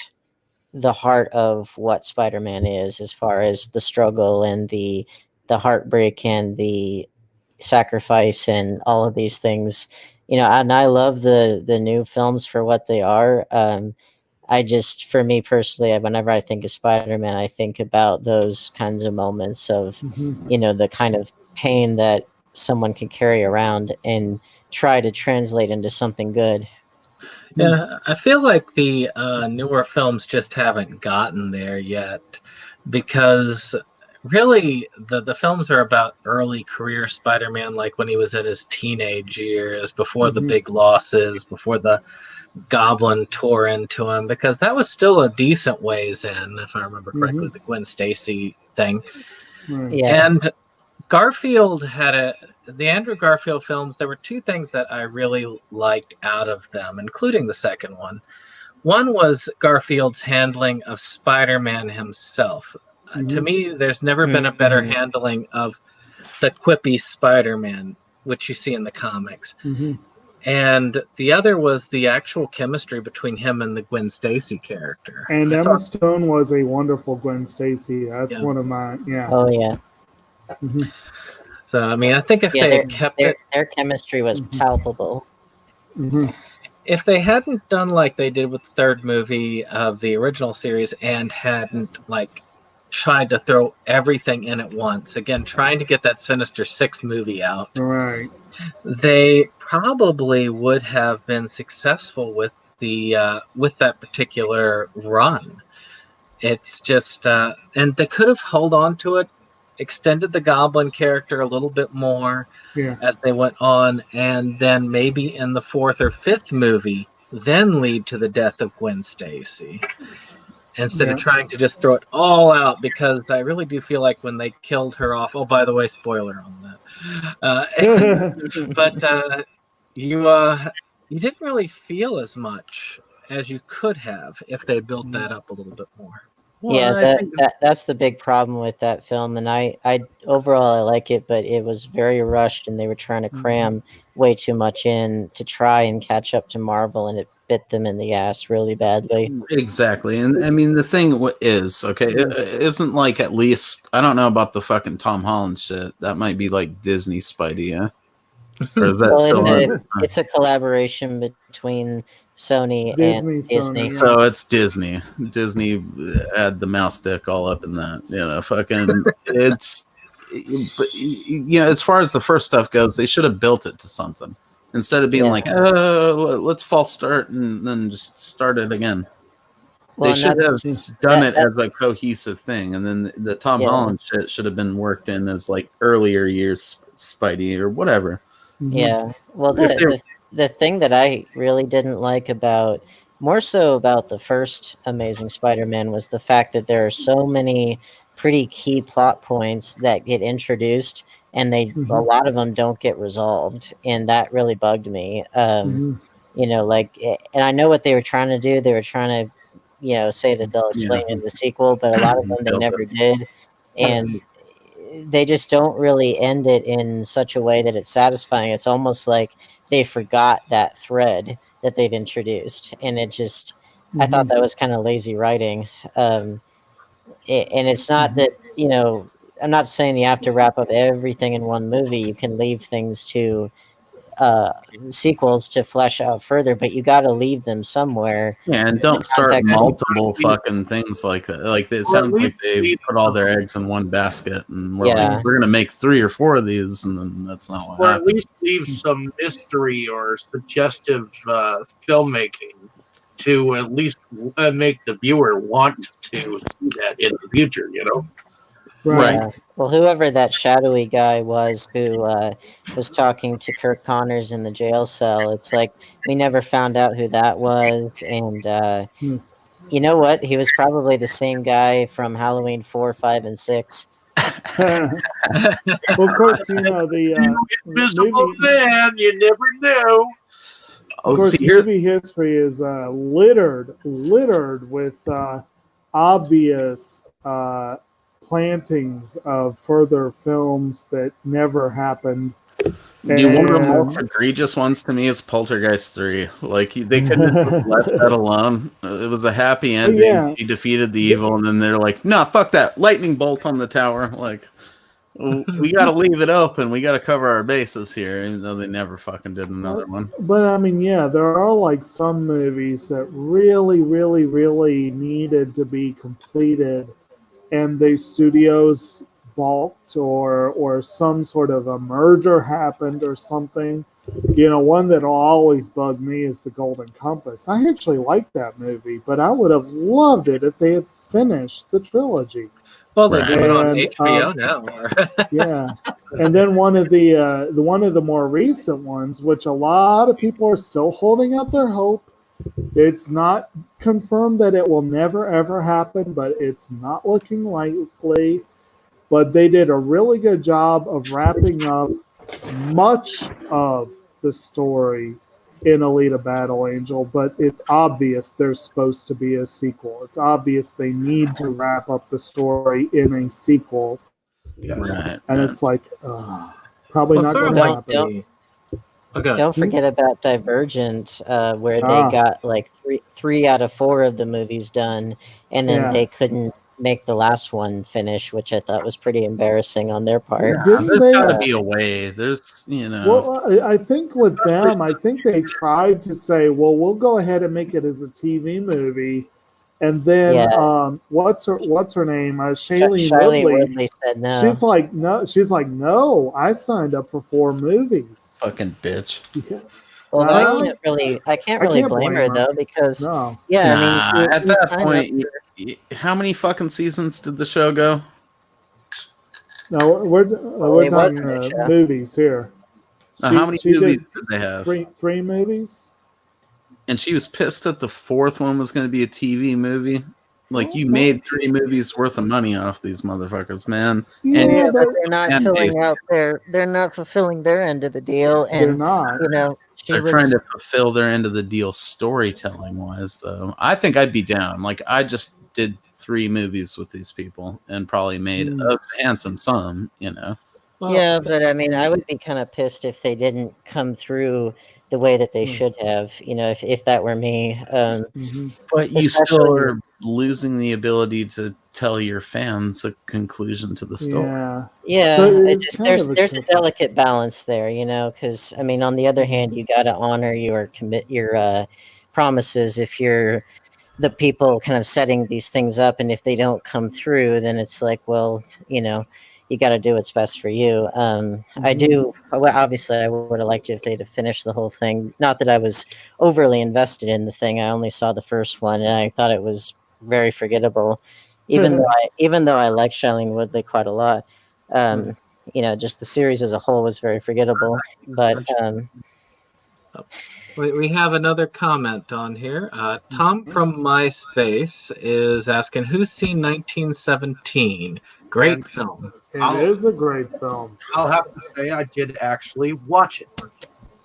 the heart of what Spider-Man is, as far as the struggle and the heartbreak and the sacrifice and all of these things. And I love the new films for what they are. For me personally, whenever I think of Spider-Man, I think about those kinds of moments of, the kind of pain that someone can carry around and try to translate into something good. Yeah, I feel like the newer films just haven't gotten there yet, because really the films are about early career Spider-Man, like when he was in his teenage years, before the big losses, before the Goblin tore into him, because that was still a decent ways in, if I remember correctly, the Gwen Stacy thing. Yeah. And Garfield the Andrew Garfield films, there were two things that I really liked out of them, including the second one. One was Garfield's handling of Spider-Man himself. To me, there's never been a better handling of the quippy Spider-Man, which you see in the comics. And the other was the actual chemistry between him and the Gwen Stacy character. And Emma Stone was a wonderful Gwen Stacy. That's one of my, Oh, yeah. So I mean, I think if they had kept it, their chemistry was palpable. Mm-hmm. if they hadn't done like they did with the third movie of the original series and hadn't like tried to throw everything in at once, again trying to get that Sinister Six movie out, Right. they probably would have been successful with that particular run. It's just and they could have held on to it, extended the Goblin character a little bit more as they went on, and then maybe in the fourth or fifth movie then lead to the death of Gwen Stacy instead of trying to just throw it all out, because I really do feel like when they killed her off, oh, by the way, spoiler on that, but you didn't really feel as much as you could have if they built that up a little bit more. Well, that's the big problem with that film, and I overall I like it, but it was very rushed, and they were trying to cram way too much in to try and catch up to Marvel, and it bit them in the ass really badly. Exactly, and I mean the thing is, okay, it isn't like, at least I don't know about the fucking Tom Holland shit. That might be like Disney Spidey, yeah. Or is that it's a collaboration between Sony and Disney. So it's Disney. Disney had the mouse dick all up in that. You know, fucking it's. But you know, as far as the first stuff goes, they should have built it to something instead of being like, let's false start and then just start it again. Well, they should have done it as a cohesive thing, and then the Tom Holland shit should have been worked in as like earlier years Spidey or whatever. Yeah, well, the thing that I really didn't like more so about the first Amazing Spider-Man was the fact that there are so many pretty key plot points that get introduced, and a lot of them don't get resolved, and that really bugged me. You know, like, and I know what they were trying to do. They were trying to, you know, say that they'll explain in the sequel, but a lot of them they never did, and they just don't really end it in such a way that it's satisfying. It's almost like they forgot that thread that they'd introduced, and it just I thought that was kind of lazy writing. And it's not that, you know, I'm not saying you have to wrap up everything in one movie. You can leave things to sequels to flesh out further, but you got to leave them somewhere. Yeah, and don't start multiple fucking things like that. Like, it sounds like they put all their eggs in one basket, and we're like, we're gonna make 3 or 4 of these, and then that's not what happened. Or at least leave some mystery or suggestive filmmaking to at least make the viewer want to see that in the future. You know. Right. Well, whoever that shadowy guy was who was talking to Kirk Connors in the jail cell, it's like we never found out who that was. And you know what? He was probably the same guy from Halloween 4, 5, and 6. Well, of course, you know, the invisible man, you never know. Of course, movie history is littered with obvious plantings of further films that never happened. One of the most egregious ones to me is Poltergeist 3. Like, they couldn't have left that alone. It was a happy ending. Yeah. He defeated the evil, and then they're like, "No, fuck that! Lightning bolt on the tower." Like, we got to leave it open. We got to cover our bases here, even though they never fucking did another one. But I mean, yeah, there are like some movies that really, really, really needed to be completed, and the studios balked, or some sort of a merger happened or something. You know, one that'll always bug me is The Golden Compass. I actually like that movie, but I would have loved it if they had finished the trilogy. Well, they do it on HBO now. Yeah, and then one of the more recent ones, which a lot of people are still holding out their hope. It's not confirmed that it will never ever happen, but it's not looking likely. But they did a really good job of wrapping up much of the story in Alita Battle Angel, but it's obvious there's supposed to be a sequel. It's obvious they need to wrap up the story in a sequel. Yes. Right. And it's like, probably not going to happen. Don't forget about Divergent, where they got like three out of 4 of the movies done, and then they couldn't make the last one finish, which I thought was pretty embarrassing on their part. Didn't There's they? got to be a way. There's, Well, I think with them, I think they tried to say, well, we'll go ahead and make it as a TV movie. And then, Yeah. what's her name? Shailene Woodley said no. She's like, no. She's like, no. I signed up for 4 movies. fucking bitch. Yeah. Well, I can't really blame her though, because yeah, I mean, at that point, how many fucking seasons did the show go? No, we're talking movies here. How many movies did they have? Three movies. And she was pissed that the 4th one was going to be a TV movie. Like, you made 3 movies worth of money off these motherfuckers, man. Yeah, but they're not they're not fulfilling their end of the deal, and they're not. They're trying to fulfill their end of the deal storytelling wise, though. I think I'd be down. Like, I just did 3 movies with these people and probably made a handsome sum, Well, yeah, but I mean, I would be kind of pissed if they didn't come through the way that they should have, if that were me. But you still are losing the ability to tell your fans a conclusion to the story. Yeah, so there's a delicate balance there, because I mean, on the other hand, you got to honor your promises if you're the people kind of setting these things up, and if they don't come through, then it's like, well, you got to do what's best for you. I do. Well, obviously, I would have liked it if they'd have finished the whole thing. Not that I was overly invested in the thing. I only saw the first one, and I thought it was very forgettable. Even though I like Shailene Woodley quite a lot, just the series as a whole was very forgettable. But we have another comment on here. Tom from MySpace is asking, who's seen 1917? Great film. It is a great film. I'll have to say I did actually watch it,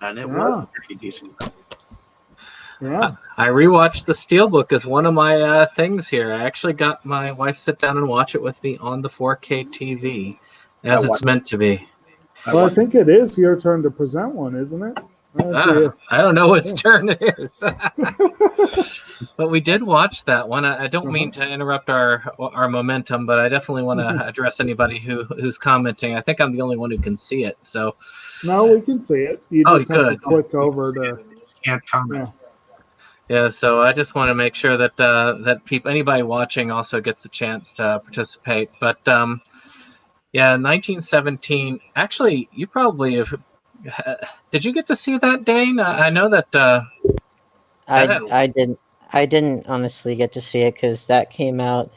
and it was pretty decent. Yeah, I rewatched the Steelbook as one of my things here. I actually got my wife to sit down and watch it with me on the 4K TV, as it's meant to be. Well, I think it is your turn to present one, isn't it? I don't know whose turn it is. But we did watch that one. I don't mean to interrupt our momentum, but I definitely want to address anybody who's commenting. I think I'm the only one who can see it. So no, we can see it. You just have to click over to can't comment. Yeah, so I just want to make sure that anybody watching also gets a chance to participate. But 1917. Actually, you probably have. Did you get to see that, Dane? I know that. I didn't honestly get to see it because that came out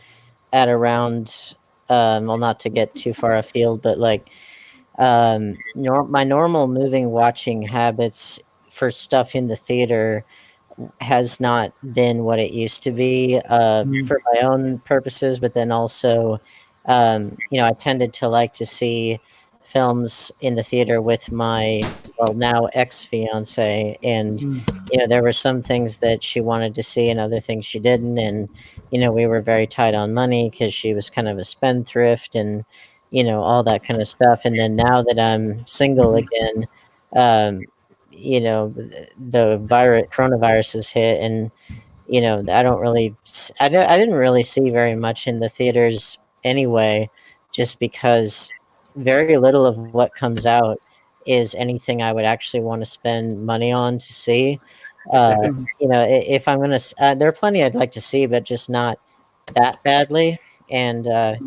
at around. Well, not to get too far afield, but like, my normal watching habits for stuff in the theater has not been what it used to be for my own purposes, but then also, I tended to like to see films in the theater with my now ex-fiance, and there were some things that she wanted to see and other things she didn't, and we were very tight on money because she was kind of a spendthrift and all that kind of stuff. And then now that I'm single again, the coronavirus has hit, and I didn't really see very much in the theaters anyway, just because very little of what comes out is anything I would actually want to spend money on to see. If I'm gonna, there are plenty I'd like to see, but just not that badly. And feel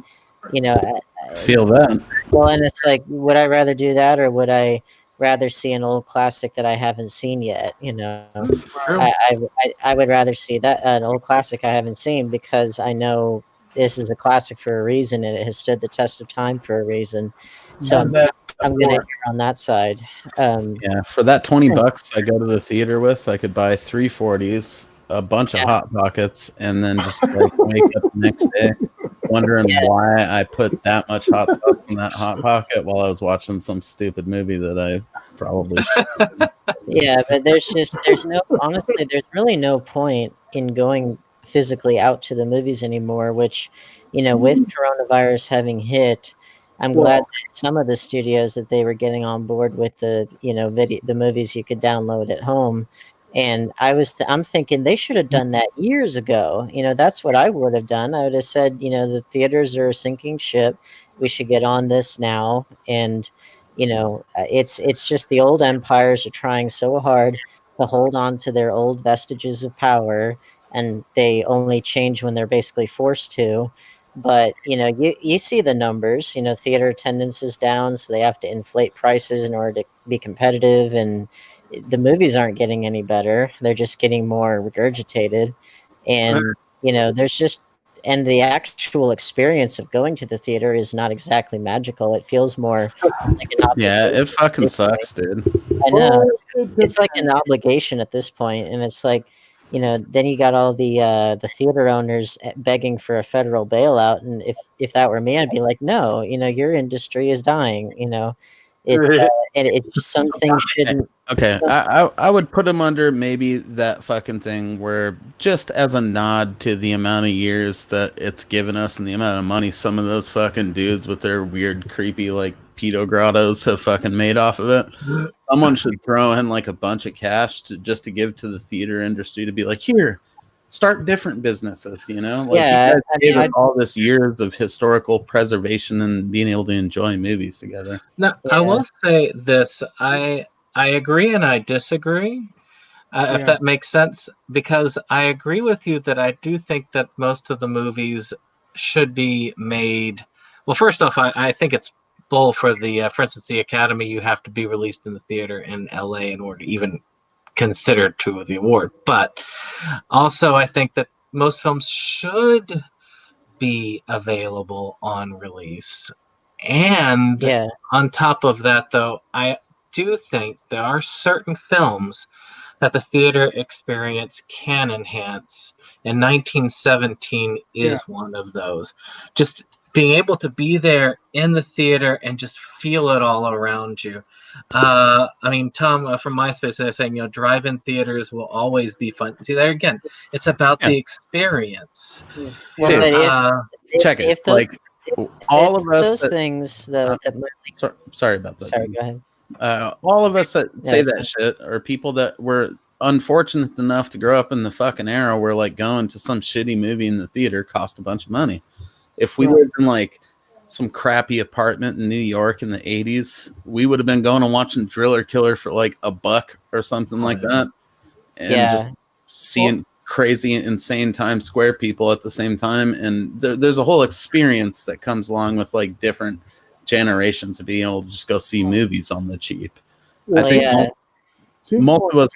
that. Well, and it's like, would I rather do that, or would I rather see an old classic that I haven't seen yet? I would rather see that an old classic I haven't seen, because I know this is a classic for a reason, and it has stood the test of time for a reason. So I'm going to err on that side. For that $20 I go to the theater with, I could buy 3 40s, a bunch of Hot Pockets, and then just like wake up the next day wondering why I put that much hot sauce in that Hot Pocket while I was watching some stupid movie that I probably shouldn't. Yeah, but there's really no point in going physically out to the movies anymore, which with coronavirus having hit, I'm glad that some of the studios that they were getting on board with the the movies you could download at home, And I'm thinking they should have done that years ago. That's what I would have done. I would have said, the theaters are a sinking ship. We should get on this now. And, it's just the old empires are trying so hard to hold on to their old vestiges of power, and they only change when they're basically forced to. But, you see the numbers, theater attendance is down, so they have to inflate prices in order to be competitive. And the movies aren't getting any better. They're just getting more regurgitated. And, there's just, and the actual experience of going to the theater is not exactly magical. It feels more like an obligation. Yeah, it fucking sucks, dude. I know. It's like an obligation at this point, and it's like, then you got all the theater owners begging for a federal bailout, and if that were me, I'd be like, no, your industry is dying. Some things shouldn't. Okay, I would put them under maybe that fucking thing where, just as a nod to the amount of years that it's given us and the amount of money some of those fucking dudes with their weird, creepy, like, pedo grottos have fucking made off of it. Someone should throw in like a bunch of cash just to give to the theater industry to be like, here, start different businesses, Like, yeah, you guys gave all this years of historical preservation and being able to enjoy movies together. Now, I will say this: I agree and I disagree, if that makes sense, because I agree with you that I do think that most of the movies should be made. Well, first off, I think it's bull for instance, the Academy. You have to be released in the theater in LA in order to even consider to the award. But also, I think that most films should be available on release. And on top of that, though, I do think there are certain films that the theater experience can enhance, and 1917 is one of those. Just being able to be there in the theater and just feel it all around you. I mean, Tom from MySpace, they're saying, drive-in theaters will always be fun. See, there again, it's about the experience. Check it. All of us those things, though. Sorry about that. Sorry, go ahead. All of us that say that shit are people that were unfortunate enough to grow up in the fucking era where, like, going to some shitty movie in the theater cost a bunch of money. If we lived in like some crappy apartment in New York in the 80s, we would have been going and watching Driller Killer for like $1 or something like that, and just seeing crazy, insane Times Square people at the same time. And there's a whole experience that comes along with like different generations of being able to just go see movies on the cheap. I think most of us.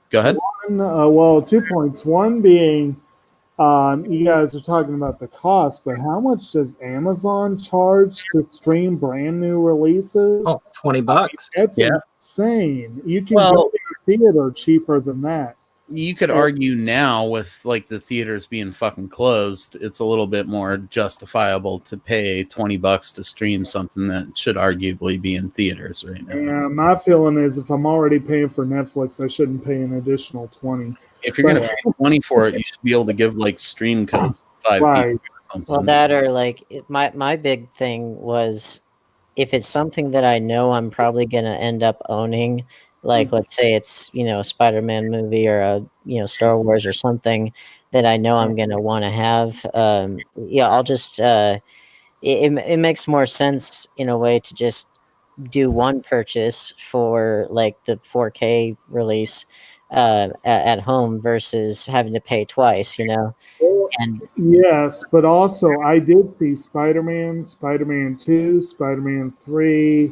Go ahead. 2 points. One being, you guys are talking about the cost, but how much does Amazon charge to stream brand new releases? Oh, $20. That's insane. You can go to the theater cheaper than that. You could argue now with like the theaters being fucking closed, it's a little bit more justifiable to pay $20 to stream something that should arguably be in theaters right now. Yeah, my feeling is if I'm already paying for Netflix, I shouldn't pay an additional $20. If you're going to pay $20 for it, you should be able to give like stream codes to 5 people or something. Well, that or like my big thing was, if it's something that I know I'm probably going to end up owning, like, let's say it's, a Spider-Man movie or a, Star Wars or something that I know I'm going to want to have. I'll just, it makes more sense in a way to just do one purchase for like the 4K release at home versus having to pay twice, And yes, but also I did see Spider-Man, Spider-Man 2, Spider-Man 3.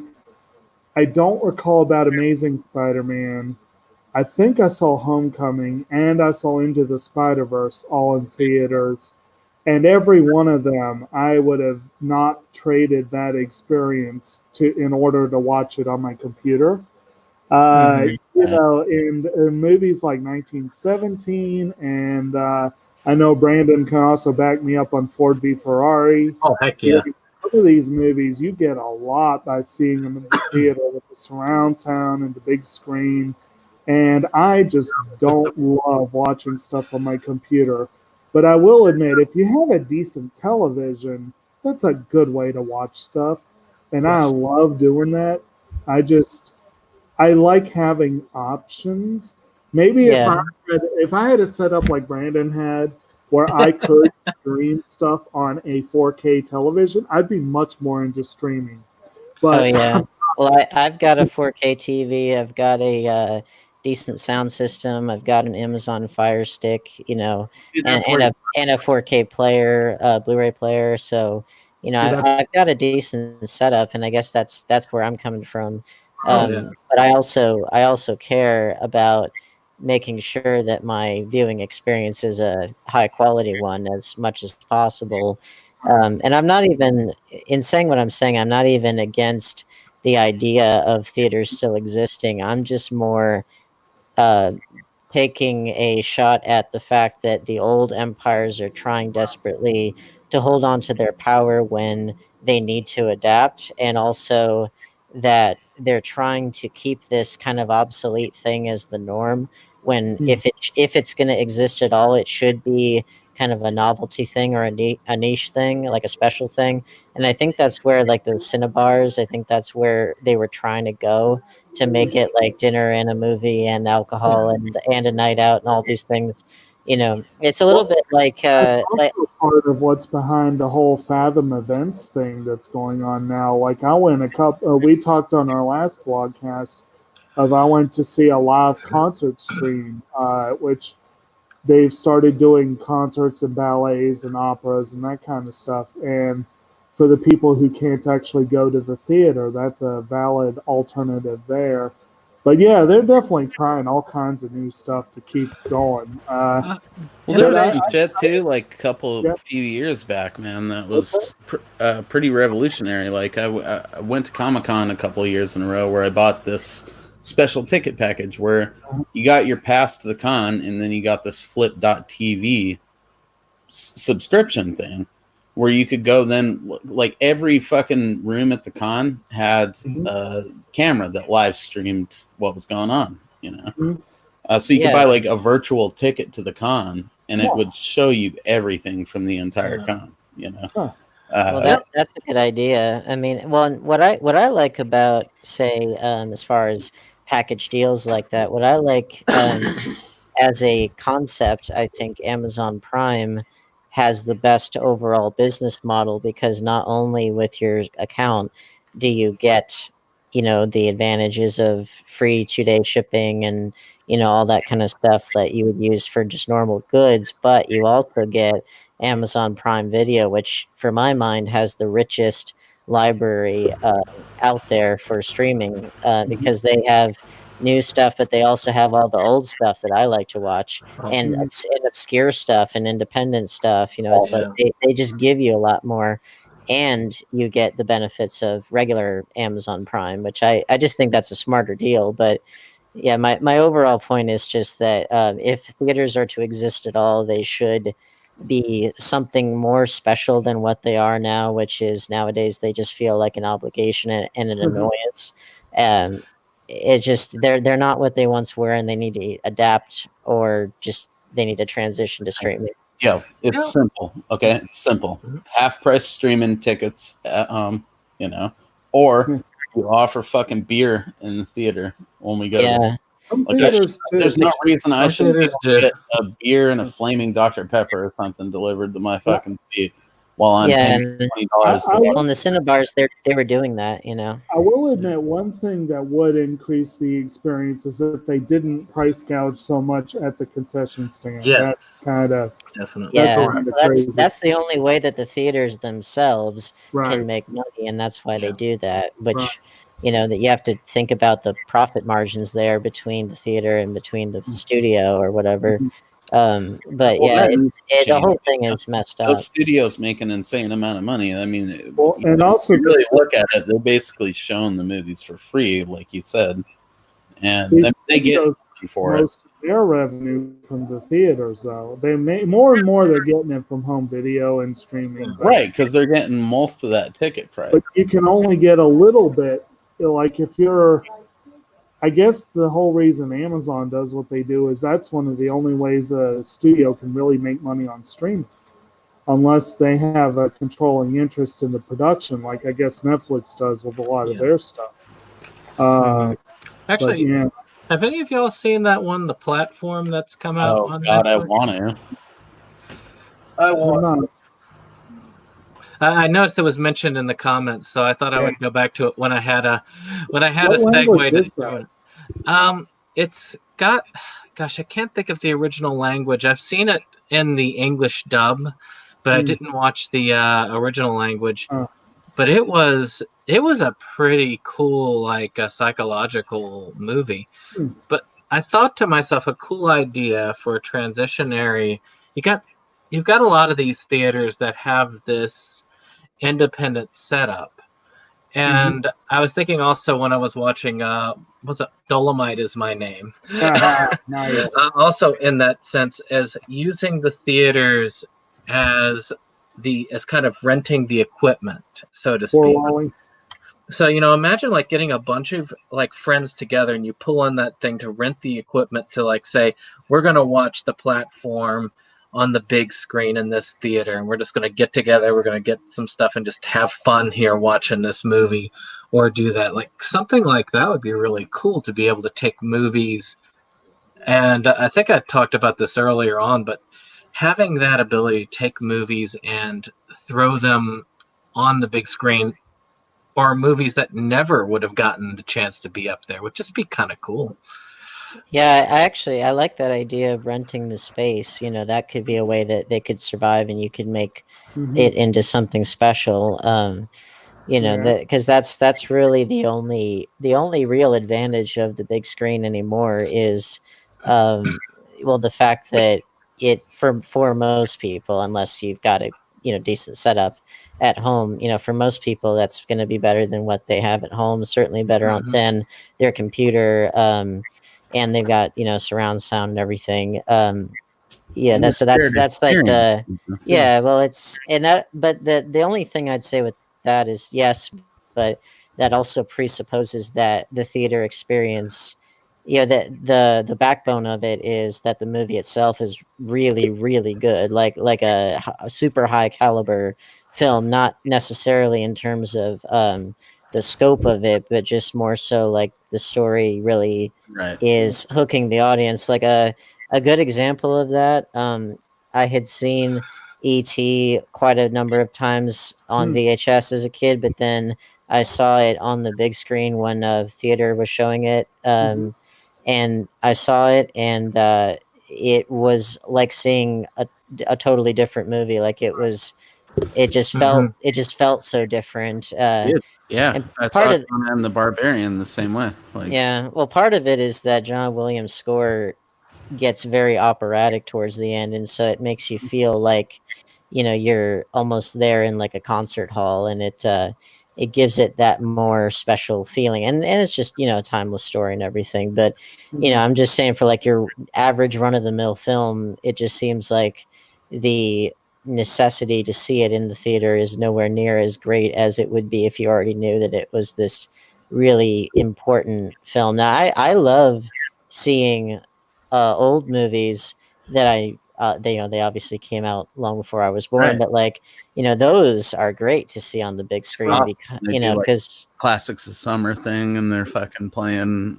I don't recall about Amazing Spider-Man. I think I saw Homecoming and I saw Into the Spider-Verse all in theaters. And every one of them, I would have not traded that experience in order to watch it on my computer. In movies like 1917, and I know Brandon can also back me up on Ford v Ferrari. Oh, heck yeah. Some of these movies, you get a lot by seeing them in the theater with the surround sound and the big screen. And I just don't love watching stuff on my computer. But I will admit, if you have a decent television, that's a good way to watch stuff. And I love doing that. I like having options. Maybe Yeah. if I had a setup like Brandon had, where I could stream stuff on a 4K television, I'd be much more into streaming. But Oh yeah. Well, I've got a 4K TV. I've got a decent sound system. I've got an Amazon Fire Stick, you know, Dude, and, that's and where a 4K player, Blu-ray player. So, you know, Dude, I've got a decent setup, and I guess that's where I'm coming from. yeah. But I also care about making sure that my viewing experience is a high quality one as much as possible. And I'm not even, in saying what I'm saying, I'm not even against the idea of theaters still existing. I'm just more uh, taking a shot at the fact that the old empires are trying desperately to hold on to their power when they need to adapt, and also that they're trying to keep this kind of obsolete thing as the norm, when if it's going to exist at all, it should be kind of a novelty thing or a niche thing, like a special thing. And I think that's where, like, those Cinebars, I think that's where they were trying to go, to make it like dinner and a movie and alcohol and a night out and all these things. You know, it's a little bit like that's also part of what's behind the whole Fathom events thing that's going on now. Like I went we talked on our last vlogcast of I went to see a live concert stream, which they've started doing concerts and ballets and operas and that kind of stuff. And for the people who can't actually go to the theater, that's a valid alternative there. But yeah, they're definitely trying all kinds of new stuff to keep going. Well, there was some shit too, like Yeah. few years back, man. That was pretty revolutionary. Like I went to Comic-Con a couple of years in a row where I bought this special ticket package where you got your pass to the con and then you got this flip.tv subscription thing where you could go. Then, like, every fucking room at the con had a camera that live streamed what was going on, you know. So you could buy like a virtual ticket to the con and it would show you everything from the entire con, you know. Well, that's a good idea. I mean, well, what I like about, say, as far as package deals like that, what I like as a concept, I think Amazon Prime has the best overall business model, because not only with your account do you get, you know, the advantages of free 2-day shipping and, you know, all that kind of stuff that you would use for just normal goods, but you also get Amazon Prime Video, which for my mind has the richest library out there for streaming, because they have new stuff, but they also have all the old stuff that I like to watch, and obscure stuff and independent stuff. You know, it's like they just give you a lot more, and you get the benefits of regular Amazon Prime, which I just think that's a smarter deal. But yeah, my overall point is just that if theaters are to exist at all, they should be something more special than what they are now, which is nowadays they just feel like an obligation and an annoyance. It just they're not what they once were, and they need to adapt, or just they need to transition to streaming. Yeah, it's simple. Okay, it's simple. Half price streaming tickets at home, you know, or you offer fucking beer in the theater when we go. Yeah. Like, there's no reason I should get a beer and a flaming Dr. Pepper or something delivered to my fucking seat while I'm paying $20. On the Cinebars, they were doing that, you know. I will admit one thing that would increase the experience is if they didn't price gouge so much at the concession stand. Yes. That's kind of definitely. That's the only way that the theaters themselves can make money, and that's why they do that. Which you know, that you have to think about the profit margins there between the theater and between the studio or whatever. But yeah, the whole thing is messed up. Those studios make an insane amount of money. I mean, and also you really look at it, they're basically showing the movies for free, like you said, and they get for most of their revenue from the theaters. Though they more and more they're getting it from home video and streaming, right? Because they're getting most of that ticket price. But you can only get a little bit. Like if you're, I guess the whole reason Amazon does what they do is that's one of the only ways a studio can really make money on streaming, unless they have a controlling interest in the production, like I guess Netflix does with a lot of their stuff. Actually, Have any of y'all seen that one, The Platform, that's come out on God, I Netflix? want to. I want. I noticed it was mentioned in the comments, so I thought I would go back to it when I had a What segue language to is throw that? it. It's got, gosh, I can't think of the original language. I've seen it in the English dub, but I didn't watch the original language. But it was a pretty cool, like a psychological movie. But I thought to myself, a cool idea for a transitionary. You've got a lot of these theaters that have this independent setup. And I was thinking also when I was watching, was it Dolomite Is My Name? Nice. Also, in that sense, as using the theaters as kind of renting the equipment, so to speak. So, imagine like getting a bunch of like friends together and you pull on that thing to rent the equipment to like say, we're going to watch The Platform on the big screen in this theater, and we're just going to get together, we're going to get some stuff and just have fun here watching this movie, or do that. Like something like that would be really cool, to be able to take movies. And I think I talked about this earlier on, but having that ability to take movies and throw them on the big screen, or movies that never would have gotten the chance to be up there, would just be kind of cool. Yeah, I like that idea of renting the space. That could be a way that they could survive, and you could make it into something special. Because that's really the only real advantage of the big screen anymore is, the fact that it for most people, unless you've got a decent setup at home, for most people that's going to be better than what they have at home. Certainly better than their computer. And they've got surround sound and everything. That's like the well, it's and that. But the only thing I'd say with that is yes, but that also presupposes that the theater experience, that the backbone of it is that the movie itself is really, really good, like a super high caliber film, not necessarily in terms of the scope of it, but just more so like the story really is hooking the audience. Like a good example of that, I had seen E.T. quite a number of times on VHS as a kid, but then I saw it on the big screen when theater was showing it, and I saw it, and it was like seeing a totally different movie. Like it just felt so different. Yeah, that's part of Conan the Barbarian the same way. Well, part of it is that John Williams' score gets very operatic towards the end, and so it makes you feel like you're almost there in like a concert hall, and it gives it that more special feeling, and it's just a timeless story and everything. But I'm just saying, for like your average run-of-the-mill film, it just seems like the necessity to see it in the theater is nowhere near as great as it would be if you already knew that it was this really important film. Now I love seeing old movies that they obviously came out long before I was born, but like those are great to see on the big screen, because because classics of summer thing, and they're fucking playing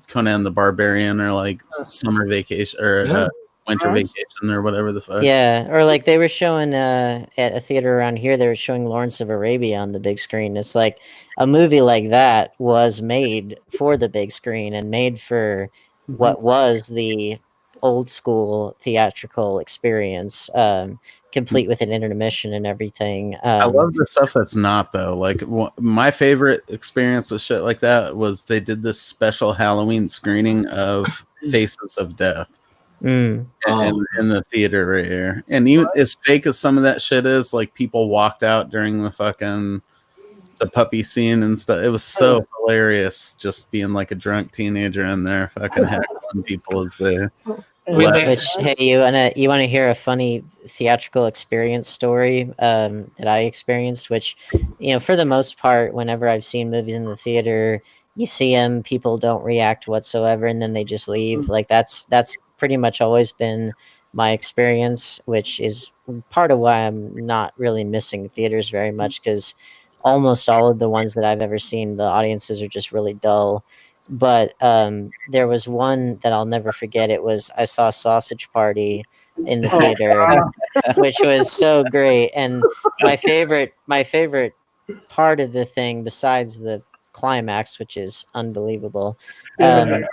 Conan the Barbarian, or like Summer Vacation, or Winter Vacation, or whatever the fuck. Yeah, or like they were showing at a theater around here, they were showing Lawrence of Arabia on the big screen. It's like a movie like that was made for the big screen and made for what was the old school theatrical experience, complete with an intermission and everything. I love the stuff that's not, though. Like my favorite experience with shit like that was they did this special Halloween screening of Faces of Death. In the theater right here. And even as fake as some of that shit is, like people walked out during the puppy scene and stuff. It was so hilarious just being like a drunk teenager in there fucking heckling people as they Which, hey, you wanna hear a funny theatrical experience story that I experienced, which for the most part, whenever I've seen movies in the theater, you see them, people don't react whatsoever, and then they just leave. Like that's pretty much always been my experience, which is part of why I'm not really missing theaters very much, because almost all of the ones that I've ever seen, the audiences are just really dull. but there was one that I'll never forget. I saw Sausage Party in the theater, which was so great. And my favorite part of the thing, besides the climax, which is unbelievable. Yeah,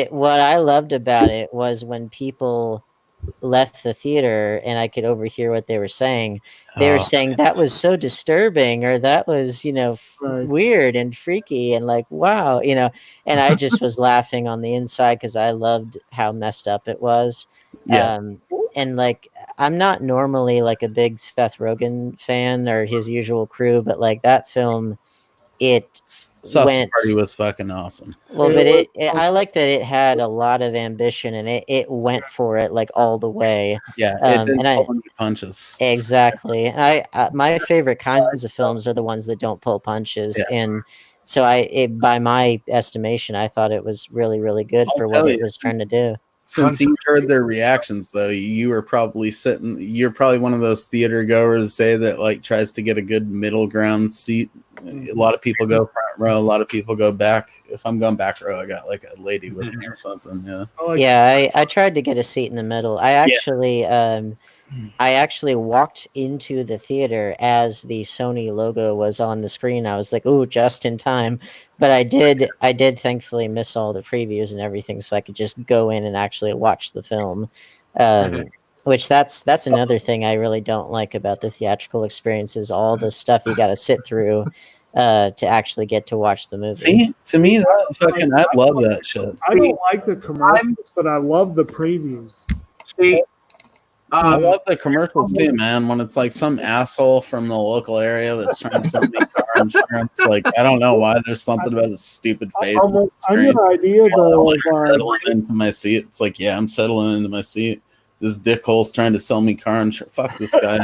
what I loved about it was when people left the theater and I could overhear what they were saying. They were saying that was so disturbing, or that was, weird and freaky, and like, wow, and I just was laughing on the inside because I loved how messed up it was. Yeah. And like, I'm not normally like a big Seth Rogen fan or his usual crew, but like that film, Sausage Party was fucking awesome. Well, but I like that it had a lot of ambition, and it went for it like all the way. Yeah, it didn't pull any punches. Exactly. And my favorite kinds of films are the ones that don't pull punches. Yeah. And so by my estimation, I thought it was really, really good for what it was trying to do. Since you heard their reactions, though, you're probably one of those theater goers, say, that like tries to get a good middle ground seat. A lot of people go front row, a lot of people go back. If I'm going back row, I got like a lady with me or something. Yeah. I tried to get a seat in the middle. I actually walked into the theater as the Sony logo was on the screen. I was like, "Ooh, just in time!" But I did thankfully miss all the previews and everything, so I could just go in and actually watch the film. Which that's another thing I really don't like about the theatrical experience, is all the stuff you got to sit through to actually get to watch the movie. See, to me, I love that shit. I don't like the commercials, but I love the previews. See, I love the commercials too, man. When it's like some asshole from the local area that's trying to sell me car insurance, like, I don't know why there's something about his stupid face. I get an idea though. Like settling into my seat. It's like, yeah, I'm settling into my seat. This dickhole's trying to sell me car insurance. Fuck this guy.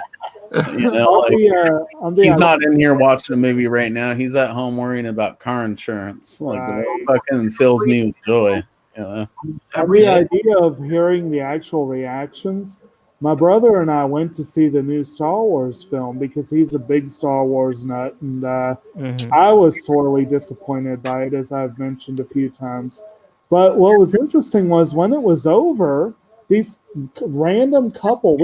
He's not in here watching a movie right now. He's at home worrying about car insurance. Like, it fucking fills me with joy. Every idea of hearing the actual reactions. My brother and I went to see the new Star Wars film because he's a big Star Wars nut, and I was sorely disappointed by it, as I've mentioned a few times. But what was interesting was when it was over, these random couple,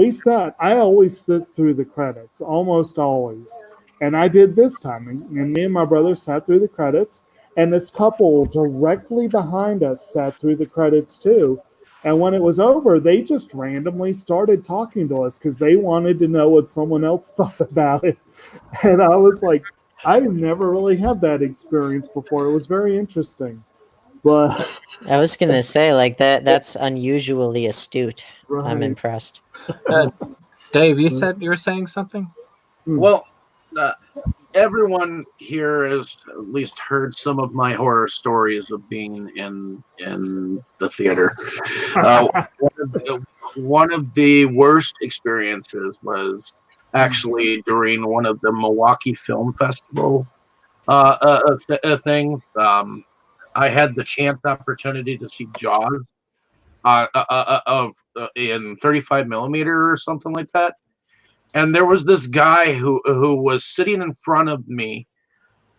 I always sit through the credits, almost always. And I did this time. And me and my brother sat through the credits. And this couple directly behind us sat through the credits too. And when it was over, they just randomly started talking to us because they wanted to know what someone else thought about it. And I was like, I've never really had that experience before. It was very interesting. But I was going to say, like, that's unusually astute. Right. I'm impressed. Dave, you said you were saying something? Well, everyone here has at least heard some of my horror stories of being in the theater. One of the worst experiences was actually during one of the Milwaukee Film Festival things. I had the opportunity to see Jaws in 35 millimeter or something like that. And there was this guy who was sitting in front of me,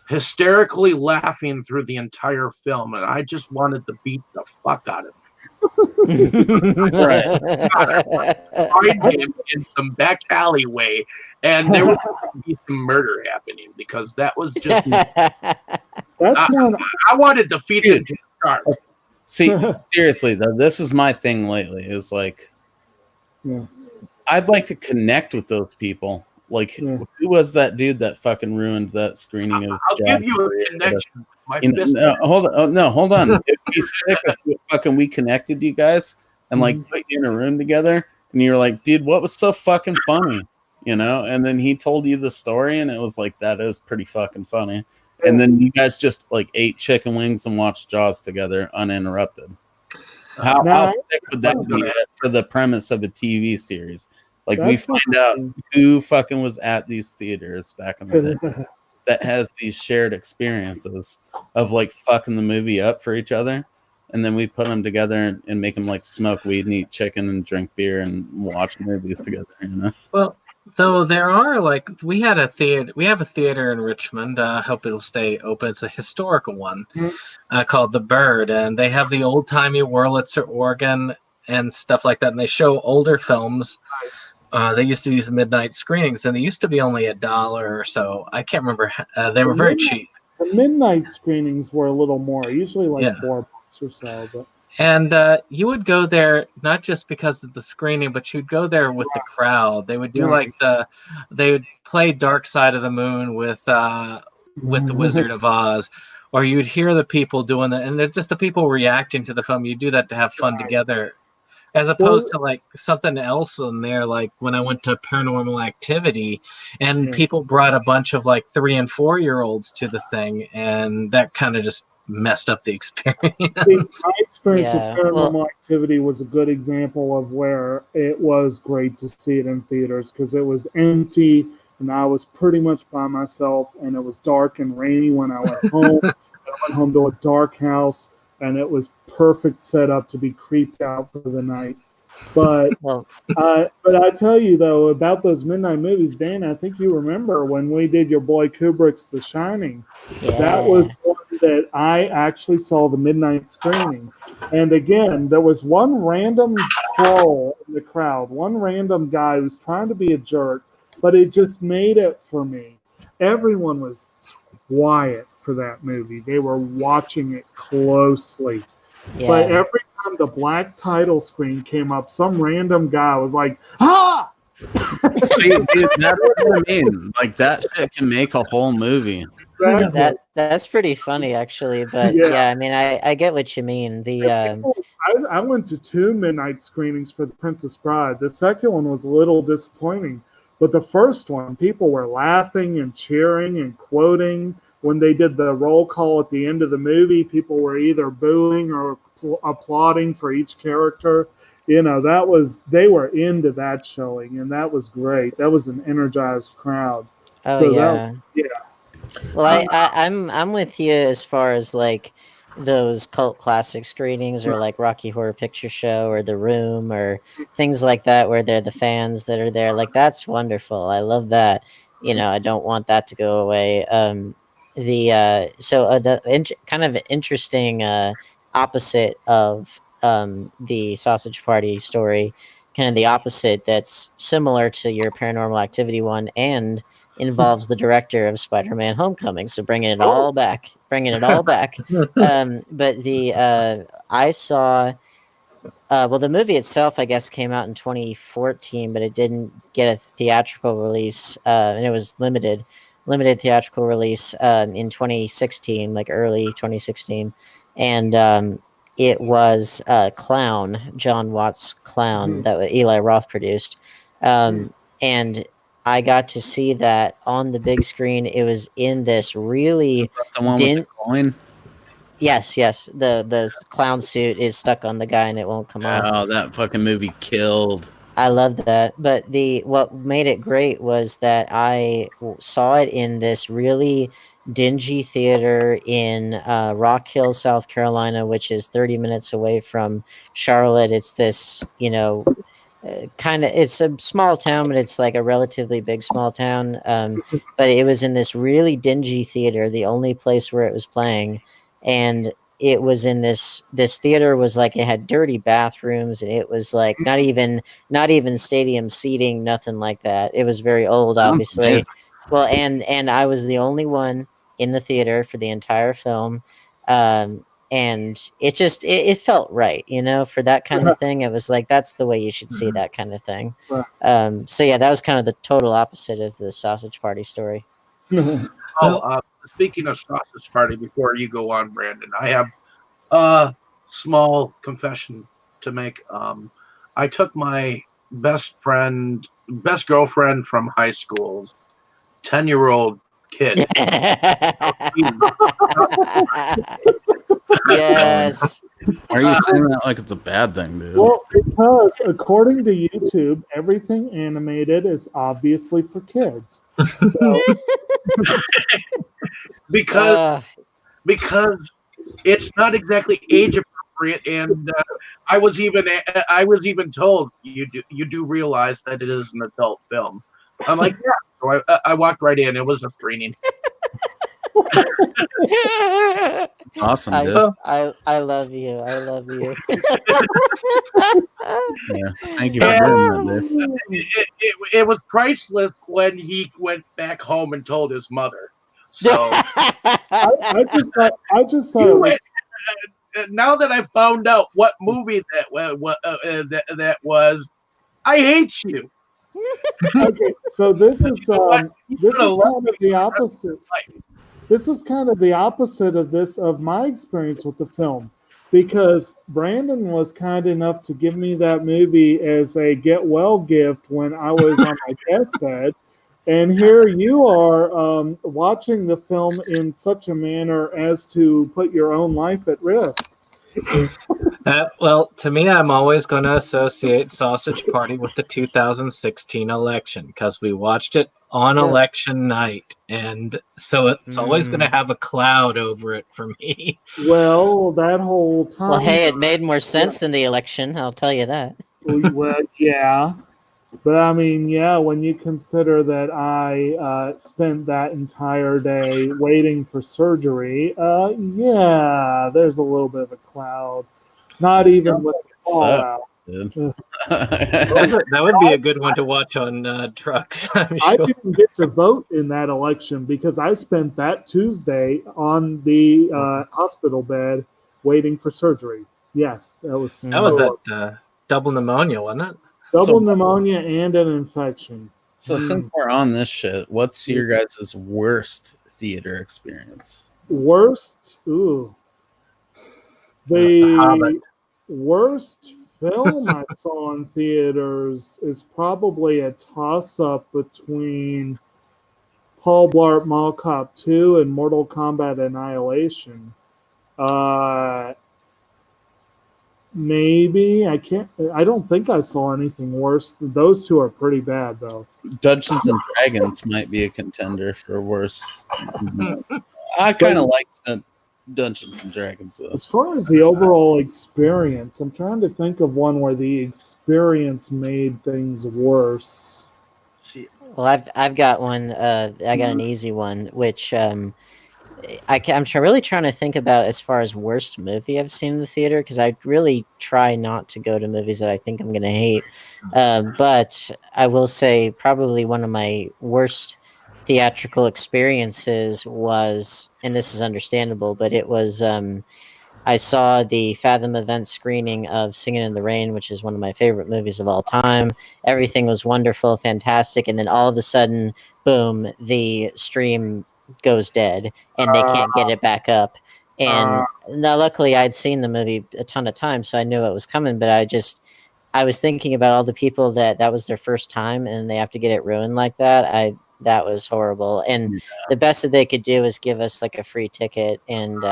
hysterically laughing through the entire film, and I just wanted to beat the fuck out of him. Find him in some back alleyway, and there was going to be some murder happening because that was just. I wanted to feed him to the shark. See, seriously though, this is my thing lately. Is like, I'd like to connect with those people. Like, who was that dude that fucking ruined that screening of? I'll give you a connection. Hold on. It'd be sick if we connected you guys and like put you in a room together, and you were like, dude, what was so fucking funny? And then he told you the story, and it was like, that is pretty fucking funny. And then you guys just like ate chicken wings and watched Jaws together uninterrupted. How sick would that be for the premise of a TV series? Like, we find out who fucking was at these theaters back in the day that has these shared experiences of like fucking the movie up for each other. And then we put them together and make them like smoke weed and eat chicken and drink beer and watch movies together, Well, Though there are like we have a theater in Richmond. I hope it'll stay open. It's a historical one called The Bird, and they have the old timey Wurlitzer organ and stuff like that. And they show older films. They used to use midnight screenings, and they used to be only $1 or so. I can't remember. They were very cheap. The midnight screenings were a little more, usually like $4 or so. But and you would go there not just because of the screening, but you'd go there with the crowd. They would do they would play Dark Side of the Moon with the Wizard of Oz, or you'd hear the people doing that, and it's just the people reacting to the film. You do that to have fun together. As opposed to like something else in there, like when I went to Paranormal Activity, and people brought a bunch of like 3 and 4-year-olds to the thing, and that kind of just messed up the experience. My experience with Paranormal Activity was a good example of where it was great to see it in theaters because it was empty and I was pretty much by myself, and it was dark and rainy when I went home. I went home to a dark house. And it was perfect setup to be creeped out for the night. But I tell you, though, about those midnight movies, Dan, I think you remember when we did your boy Kubrick's The Shining. Yeah. That was one that I actually saw the midnight screening. And again, there was one random troll in the crowd, one random guy who's trying to be a jerk, but it just made it for me. Everyone was quiet for that movie. They were watching it closely. Yeah. But every time the black title screen came up, some random guy was like, "Ah!" See, dude, that's what I mean. Like that shit can make a whole movie. Exactly. That's pretty funny, actually. But yeah, I mean, I get what you mean. I went to 2 midnight screenings for The Princess Bride. The second one was a little disappointing, but the first one, people were laughing and cheering and quoting. When they did the roll call at the end of the movie, people were either booing or applauding for each character. You know, they were into that showing, and that was great. That was an energized crowd. Oh, so yeah. Well, I'm with you as far as like those cult classic screenings or like Rocky Horror Picture Show or The Room or things like that where they're the fans that are there. Like, that's wonderful. I love that. You know, I don't want that to go away. Kind of interesting opposite of the Sausage Party story, kind of the opposite that's similar to your Paranormal Activity one and involves the director of Spider-Man Homecoming. So bringing it all back. But I saw the movie itself, I guess, came out in 2014, but it didn't get a theatrical release, and it was limited theatrical release in 2016, like early 2016, and it was Clown, John Watts' Clown, that Eli Roth produced, and I got to see that on the big screen. It was in this really the one with the coin. Yes. The clown suit is stuck on the guy and it won't come off. Oh, that fucking movie killed. I loved that. But what made it great was that I saw it in this really dingy theater in Rock Hill, South Carolina, which is 30 minutes away from Charlotte. It's this, it's a small town, but it's like a relatively big small town. But it was in this really dingy theater, the only place where it was playing. And it was in this theater was like, it had dirty bathrooms, and it was like not even stadium seating, nothing like that. It was very old, obviously. Well, and I was the only one in the theater for the entire film. And it felt right, for that kind of thing. It was like, that's the way you should see that kind of thing. So yeah, that was kind of the total opposite of the Sausage Party story. Speaking of Sausage Party, before you go on, Brandon, I have a small confession to make. I took my best girlfriend from high school's 10-year-old kid. Yes. Are you saying that like it's a bad thing, dude? Well, because according to YouTube, everything animated is obviously for kids. So because it's not exactly age appropriate, and I was even told you do realize that it is an adult film. I'm like, yeah. So I walked right in. It was a screening. Awesome, dude. I love you. I love you. Yeah, thank you for doing that, dude. It was priceless when he went back home and told his mother. So I just thought you went, now that I found out what movie that was, I hate you. Okay, so this is kind of the opposite. This is kind of the opposite of my experience with the film, because Brandon was kind enough to give me that movie as a get well gift when I was on my deathbed, and here you are watching the film in such a manner as to put your own life at risk. Well, to me, I'm always going to associate Sausage Party with the 2016 election because we watched it on election night, and so it's always going to have a cloud over it for me. Well, that whole time. Well, hey, it made more sense than the election. I'll tell you that. Well, yeah. But I mean, yeah, when you consider that I spent that entire day waiting for surgery, yeah, there's a little bit of a cloud. Not even with the fallout. That would be a good one to watch on trucks. I'm sure. I didn't get to vote in that election because I spent that Tuesday on the hospital bed waiting for surgery. Yes, that was that double pneumonia, wasn't it? Double pneumonia and an infection. So since we're on this shit, what's your guys' worst theater experience? Worst? Ooh. The worst film I saw in theaters is probably a toss-up between Paul Blart Mall Cop 2 and Mortal Kombat Annihilation. Maybe I don't think I saw anything worse. Those two are pretty bad, though. Dungeons and Dragons might be a contender for worse. I kind of like Dungeons and Dragons, though. As far as the overall experience, I'm trying to think of one where the experience made things worse. Well, I've got one. I got an easy one, which I'm really trying to think about as far as worst movie I've seen in the theater, because I really try not to go to movies that I think I'm going to hate. But I will say probably one of my worst theatrical experiences was, and this is understandable, but it was I saw the Fathom event screening of Singing in the Rain, which is one of my favorite movies of all time. Everything was wonderful, fantastic, and then all of a sudden, boom, the stream goes dead and they can't get it back up. And now luckily I'd seen the movie a ton of times, so I knew it was coming, but I was thinking about all the people that was their first time and they have to get it ruined like that. That was horrible. And the best that they could do is give us like a free ticket, and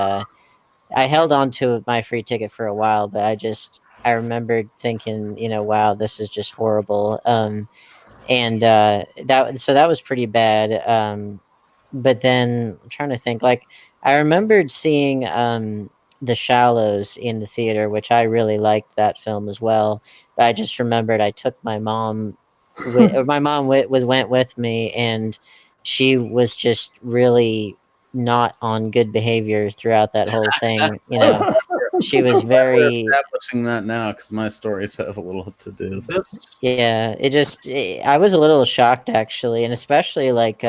I held on to my free ticket for a while, but I remembered thinking, wow, this is just horrible. And that was pretty bad. But then I'm trying to think, like, I remembered seeing The Shallows in the theater, which I really liked that film as well. But I just remembered I took my mom, my mom went with me, and she was just really not on good behavior throughout that whole thing. She was very establishing that now because my stories have a little to do with it. Yeah, I was a little shocked actually, and especially like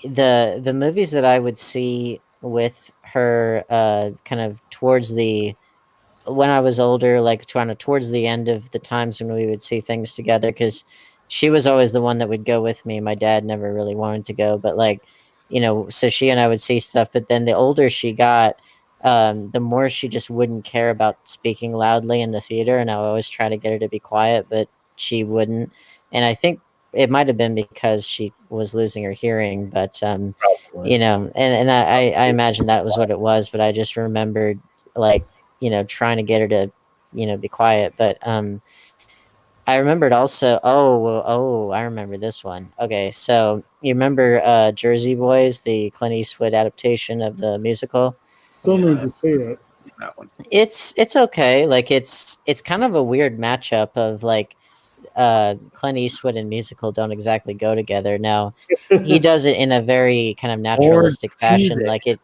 the movies that I would see with her kind of when I was older, like kind of towards the end of the times when we would see things together, because she was always the one that would go with me. My dad never really wanted to go, but like, so she and I would see stuff, but then the older she got, the more she just wouldn't care about speaking loudly in the theater, and I would always try to get her to be quiet, but she wouldn't. And I think it might have been because she was losing her hearing, but and I imagine that was what it was. But I just remembered, like, trying to get her to, be quiet. But I remembered also. Oh, I remember this one. Okay, so you remember Jersey Boys, the Clint Eastwood adaptation of the musical? Still need to see it. It's okay. Like it's kind of a weird matchup of like Clint Eastwood and musical don't exactly go together. Now, he does it in a very kind of naturalistic fashion. TV. Like it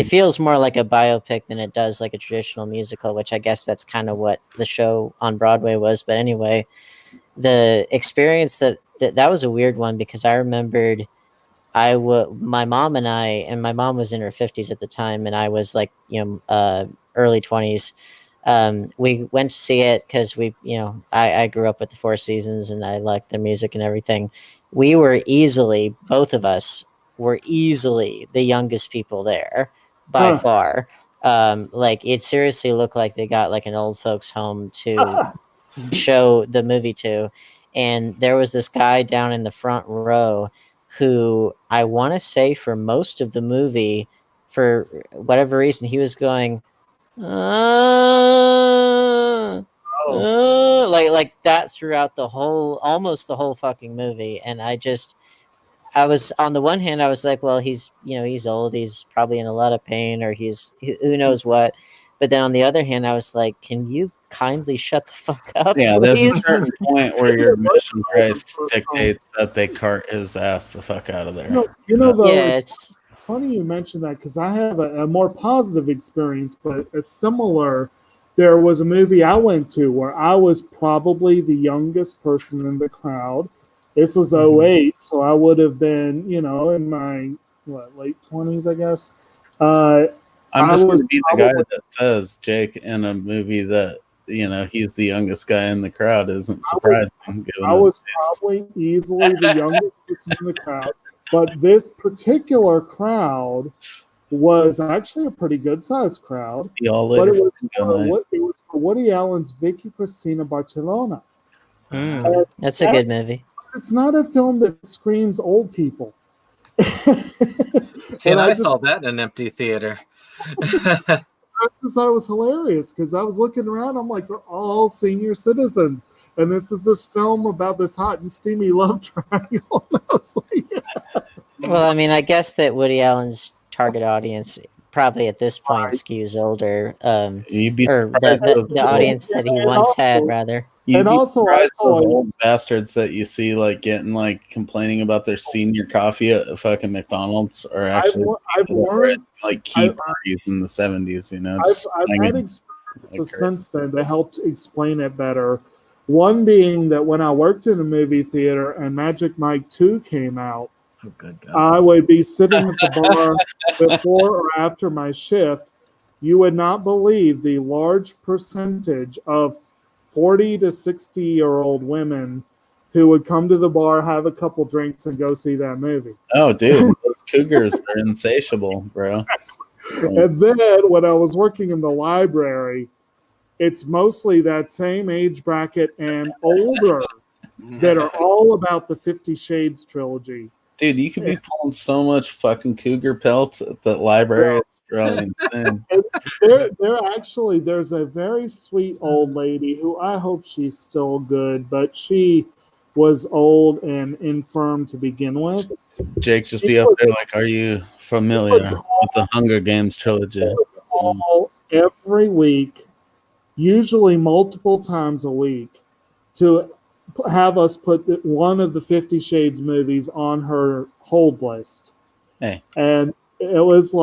feels more like a biopic than it does like a traditional musical, which I guess that's kind of what the show on Broadway was. But anyway, the experience that was a weird one, because I remembered my mom and my mom was in her 50s at the time, and I was like, early 20s. We went to see it because I grew up with the Four Seasons and I liked the music and everything. We were both of us were easily the youngest people there by far. Like it seriously looked like they got like an old folks home to show the movie to. And there was this guy down in the front row who I want to say for most of the movie, for whatever reason, he was going, like that throughout almost the whole fucking movie. And I was, on the one hand, I was like, well, he's old, he's probably in a lot of pain, or who knows what. But then on the other hand, I was like, can you kindly shut the fuck up? Yeah, please? there's a certain point where your admission price dictates that they cart his ass the fuck out of there. Though, it's funny you mentioned that, because I have a more positive experience, but a similar. There was a movie I went to where I was probably the youngest person in the crowd. This was 2008, so I would have been, in my late 20s, I guess. I'm just going to be the guy that says Jake in a movie that he's the youngest guy in the crowd isn't surprising. I was probably easily the youngest person in the crowd, but this particular crowd was actually a pretty good sized crowd. But it was for Woody Allen's Vicky Cristina Barcelona. That's a good movie. It's not a film that screams old people. See, and I saw that in an empty theater. I just thought it was hilarious because I was looking around. I'm like, they're all senior citizens, and this film about this hot and steamy love triangle. And I was like, yeah. Well, I mean, I guess that Woody Allen's target audience probably at this point skews older, or the audience that he once had, rather. And also, those old bastards that you see getting complaining about their senior coffee at fucking McDonald's are actually key parties in the 70s. I've had experiences since then that helped explain it better. One being that when I worked in a movie theater and Magic Mike 2 came out, I would be sitting at the bar before or after my shift. You would not believe the large percentage of 40 to 60-year-old women who would come to the bar, have a couple drinks, and go see that movie. Oh, dude, those cougars are insatiable, bro. And then when I was working in the library, it's mostly that same age bracket and older that are all about the 50 Shades trilogy. Dude, you could be pulling so much fucking cougar pelt at the library. It's really insane. There's a very sweet old lady who I hope she's still good, but she was old and infirm to begin with. Jake, just be up there are you familiar with the Hunger Games trilogy? Every week, usually multiple times a week, to have us put one of the 50 Shades movies on her hold list. Hey. And it was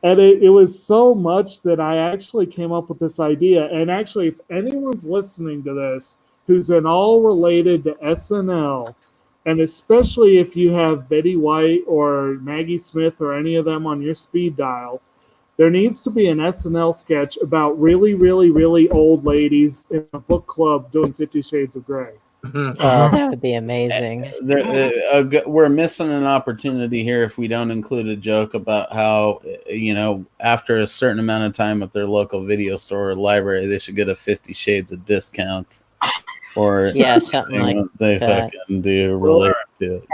it was so much that I actually came up with this idea. And actually, if anyone's listening to this who's at all related to SNL, and especially if you have Betty White or Maggie Smith or any of them on your speed dial, there needs to be an SNL sketch about really, really, really old ladies in a book club doing 50 Shades of Grey. That would be amazing. We're missing an opportunity here if we don't include a joke about how, after a certain amount of time at their local video store or library, they should get a 50 Shades of discount. Or something like they that. Fucking do relate to it.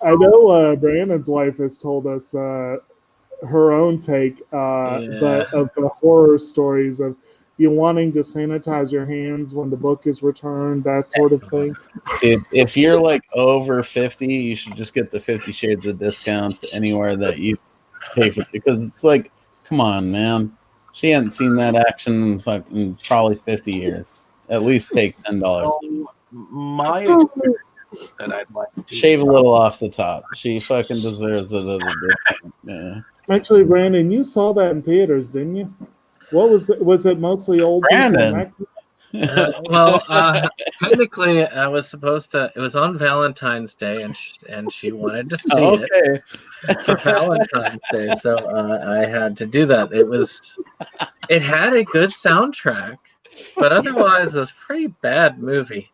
I know Brandon's wife has told us her own take but of the horror stories of you wanting to sanitize your hands when the book is returned, that sort of thing. If you're over 50, you should just get the 50 Shades of discount anywhere that you pay for, because it's come on, man. She hasn't seen that action in fucking probably 50 years. At least take $10. my experience that I'd like to shave a little off the top. She fucking deserves it. Yeah. Actually, Brandon, you saw that in theaters, didn't you? What was it mostly old Brandon. people? Technically, I was supposed to. It was on Valentine's Day, and she wanted to see it for Valentine's Day, so I had to do that. It had a good soundtrack, but otherwise, it was a pretty bad movie.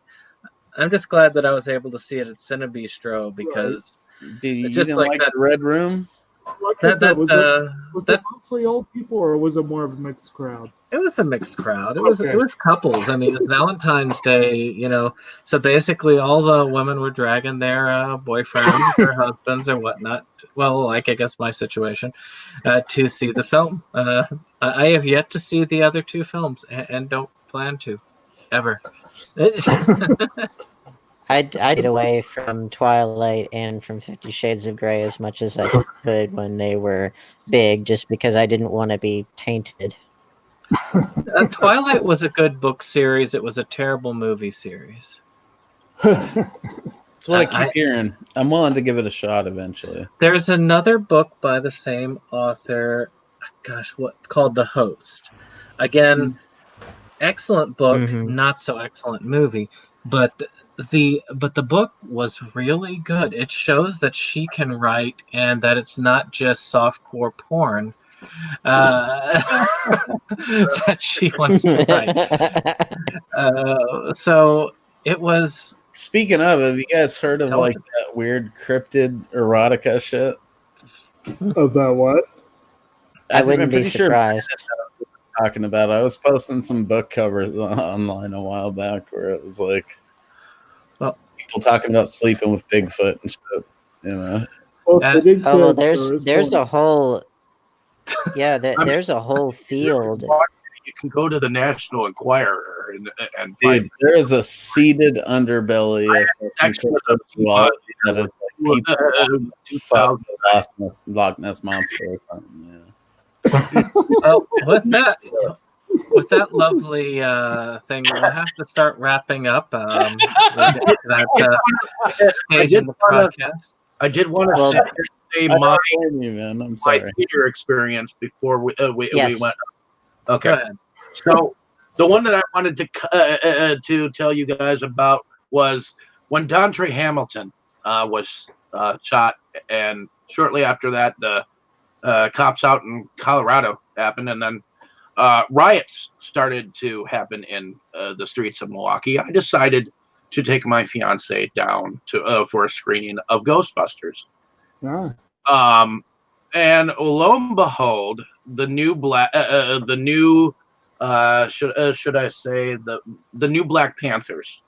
I'm just glad that I was able to see it at Cinebistro because you just didn't like that the Red Room. Like I said, was it mostly old people, or was it more of a mixed crowd? It was a mixed crowd. It was couples. I mean, it was Valentine's Day, so basically all the women were dragging their boyfriends or husbands or whatnot. Well, like I guess my situation, to see the film. I have yet to see the other two films and don't plan to, ever. I'd get away from Twilight and from 50 Shades of Grey as much as I could when they were big, just because I didn't want to be tainted. Twilight was a good book series. It was a terrible movie series. That's what I keep hearing. I'm willing to give it a shot eventually. There's another book by the same author, called The Host. Again, excellent book, not so excellent movie, but the book was really good. It shows that she can write and that it's not just softcore porn that she wants to write. So it was. Speaking of, have you guys heard of like that weird cryptid erotica shit? About what? I wouldn't be surprised. Talking about. I was posting some book covers online a while back where it was like people talking about sleeping with Bigfoot and shit. Well, there's a whole there's a whole field. You can go to the National Enquirer and find. There is a seeded underbelly of that is like people 2000 Loch Ness monster or something. With that lovely thing, we'll have to start wrapping up that stage in the podcast. I did want to say my I'm sorry. my theater experience before we went. Okay, so the one that I wanted to tell you guys about was when Dontre Hamilton was shot, and shortly after that, the cops out in Colorado happened, and then riots started to happen in the streets of Milwaukee. I decided to take my fiance down to for a screening of Ghostbusters. Yeah. And lo and behold, the new should I say the new Black Panthers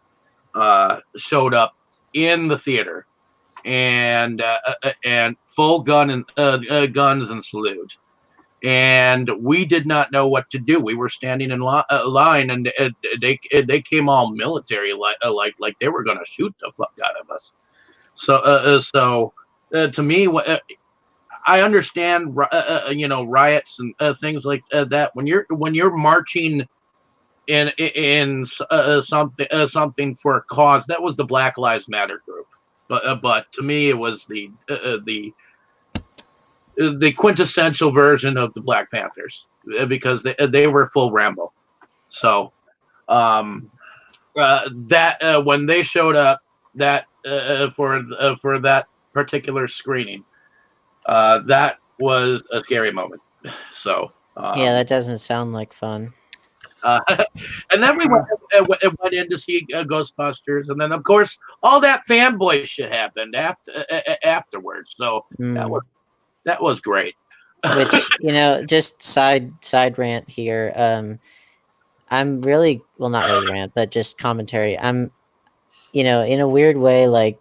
showed up in the theater, and full gun and guns and salute. And we did not know what to do. We were standing in line, and they came all military, like they were going to shoot the fuck out of us. So to me, I understand, riots and things like that. When you're marching in something for a cause, that was the Black Lives Matter group. But to me, it was the quintessential version of the Black Panthers, because they were full Rambo. So that when they showed up for that particular screening, that was a scary moment. So that doesn't sound like fun. And then we went in to see Ghostbusters, and then of course all that fanboy shit happened afterwards. So that was great. Which, just side rant here. I'm really, well, not really rant, but just commentary. I'm, in a weird way, like,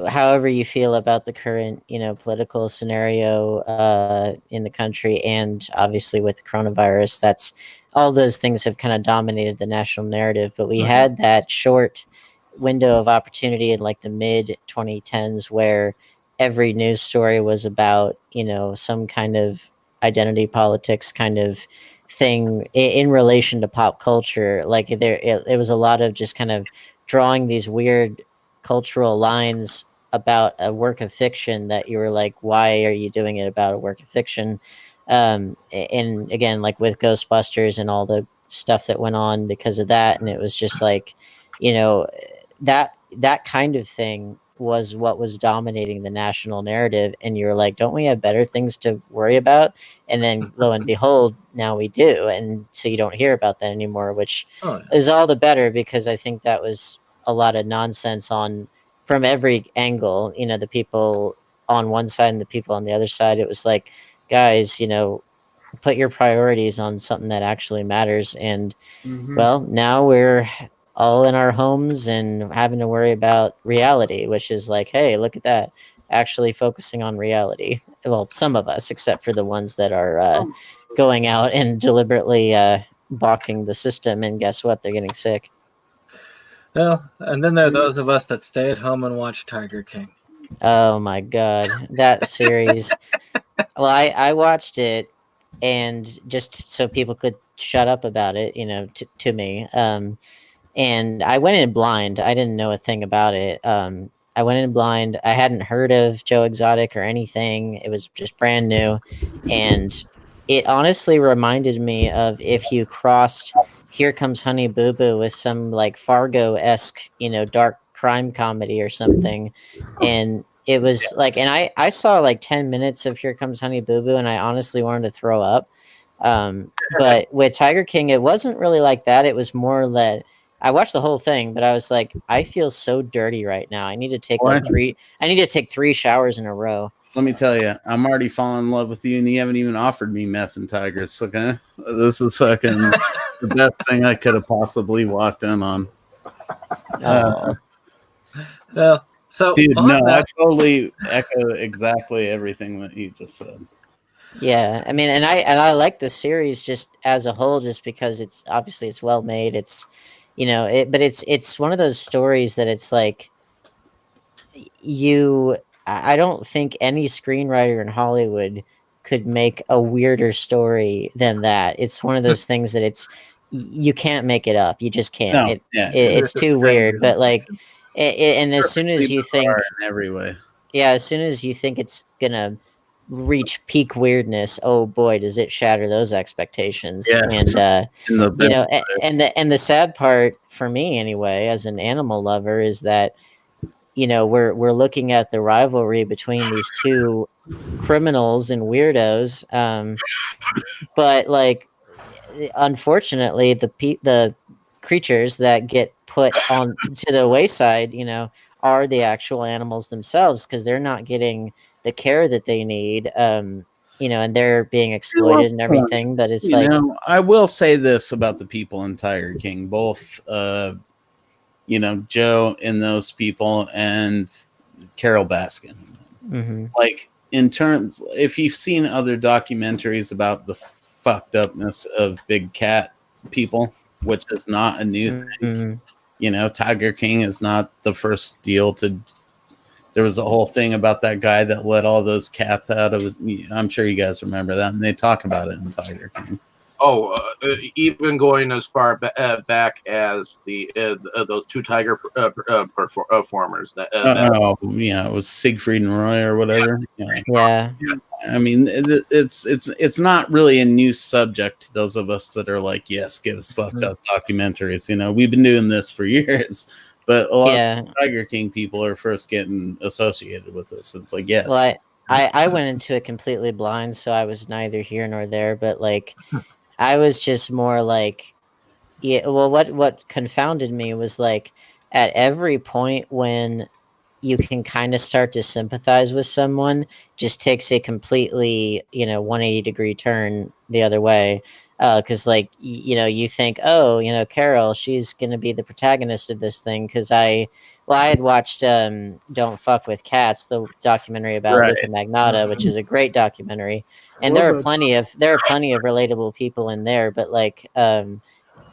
however you feel about the current, political scenario in the country, and obviously with the coronavirus, that's all those things have kind of dominated the national narrative. But we had that short window of opportunity in like the mid 2010s where every news story was about, some kind of identity politics kind of thing in relation to pop culture. Like it was a lot of just kind of drawing these weird cultural lines about a work of fiction that you were like, why are you doing it about a work of fiction? And again, like with Ghostbusters and all the stuff that went on because of that, and it was just like, you know, that kind of thing was what was dominating the national narrative, and you're like, don't we have better things to worry about? And then lo and behold, now we do, and so you don't hear about that anymore, which is all the better, because I think that was a lot of nonsense from every angle. You know, the people on one side and the people on the other side. It was like, guys, you know, put your priorities on something that actually matters. And well, now we're all in our homes and having to worry about reality, which is like, hey, look at that, actually focusing on reality. Well, some of us, except for the ones that are going out and deliberately balking the system, and guess what, they're getting sick. Well, and then there are those of us that stay at home and watch Tiger King. Oh my god, that series. Well, I watched it, and just so people could shut up about it, you know, to me. And I went in blind. I didn't know a thing about it. I went in blind. I hadn't heard of Joe Exotic or anything. It was just brand new. And it honestly reminded me of if you crossed Here Comes Honey Boo Boo with some like Fargo-esque, you know, dark crime comedy or something. And it was like, and I saw like 10 minutes of Here Comes Honey Boo Boo, and I honestly wanted to throw up. But with Tiger King, it wasn't really like that. It was more that I watched the whole thing, but I was like, I feel so dirty right now. I need to take I need to take 3 showers in a row. Let me tell you, I'm already falling in love with you, and you haven't even offered me meth and tigers. Okay, this is fucking the best thing I could have possibly walked in on. Well, so dude, no, I totally echo exactly everything that you just said. Yeah, I mean, and I like the series just as a whole, just because it's obviously it's well made. It's, you know, but it's one of those stories that it's like I don't think any screenwriter in Hollywood could make a weirder story than that. It's one of those things that you can't make it up. You just can't. No, it's too weird. But like, and as soon as you think in every way, yeah, as soon as you think it's gonna reach peak weirdness, oh boy, does it shatter those expectations. Yes. And you know, and the sad part for me anyway, as an animal lover, is that, you know, we're looking at the rivalry between these two criminals and weirdos, but like, unfortunately, the creatures that get put on to the wayside, you know, are the actual animals themselves, because they're not getting the care that they need, you know, and they're being exploited and everything. But it's like, know, I will say this about the people in Tiger King, both you know, Joe and those people, and Carol Baskin. Mm-hmm. Like, in terms, if you've seen other documentaries about the fucked upness of big cat people, which is not a new thing, you know, Tiger King is not the first deal to. There was a whole thing about that guy that let all those cats out of his. I'm sure you guys remember that, and they talk about it in Tiger King. Oh, even going as far back as those two tiger performers. Yeah, it was Siegfried and Roy or whatever. Yeah. I mean, it's not really a new subject to those of us that are like, yes, give us fucked up documentaries. You know, we've been doing this for years, but a lot of Tiger King people are first getting associated with this. It's like, yes. Well, I went into it completely blind, so I was neither here nor there. But like, I was just more like, yeah. Well, what confounded me was like, at every point when you can kind of start to sympathize with someone, just takes a completely, you know, 180-degree turn the other way. Because like, you know, you think, oh, you know, Carol, she's gonna be the protagonist of this thing, because I had watched Don't Fuck with Cats, the documentary about Luca Magnotta, which is a great documentary, and there are plenty of relatable people in there. But like, and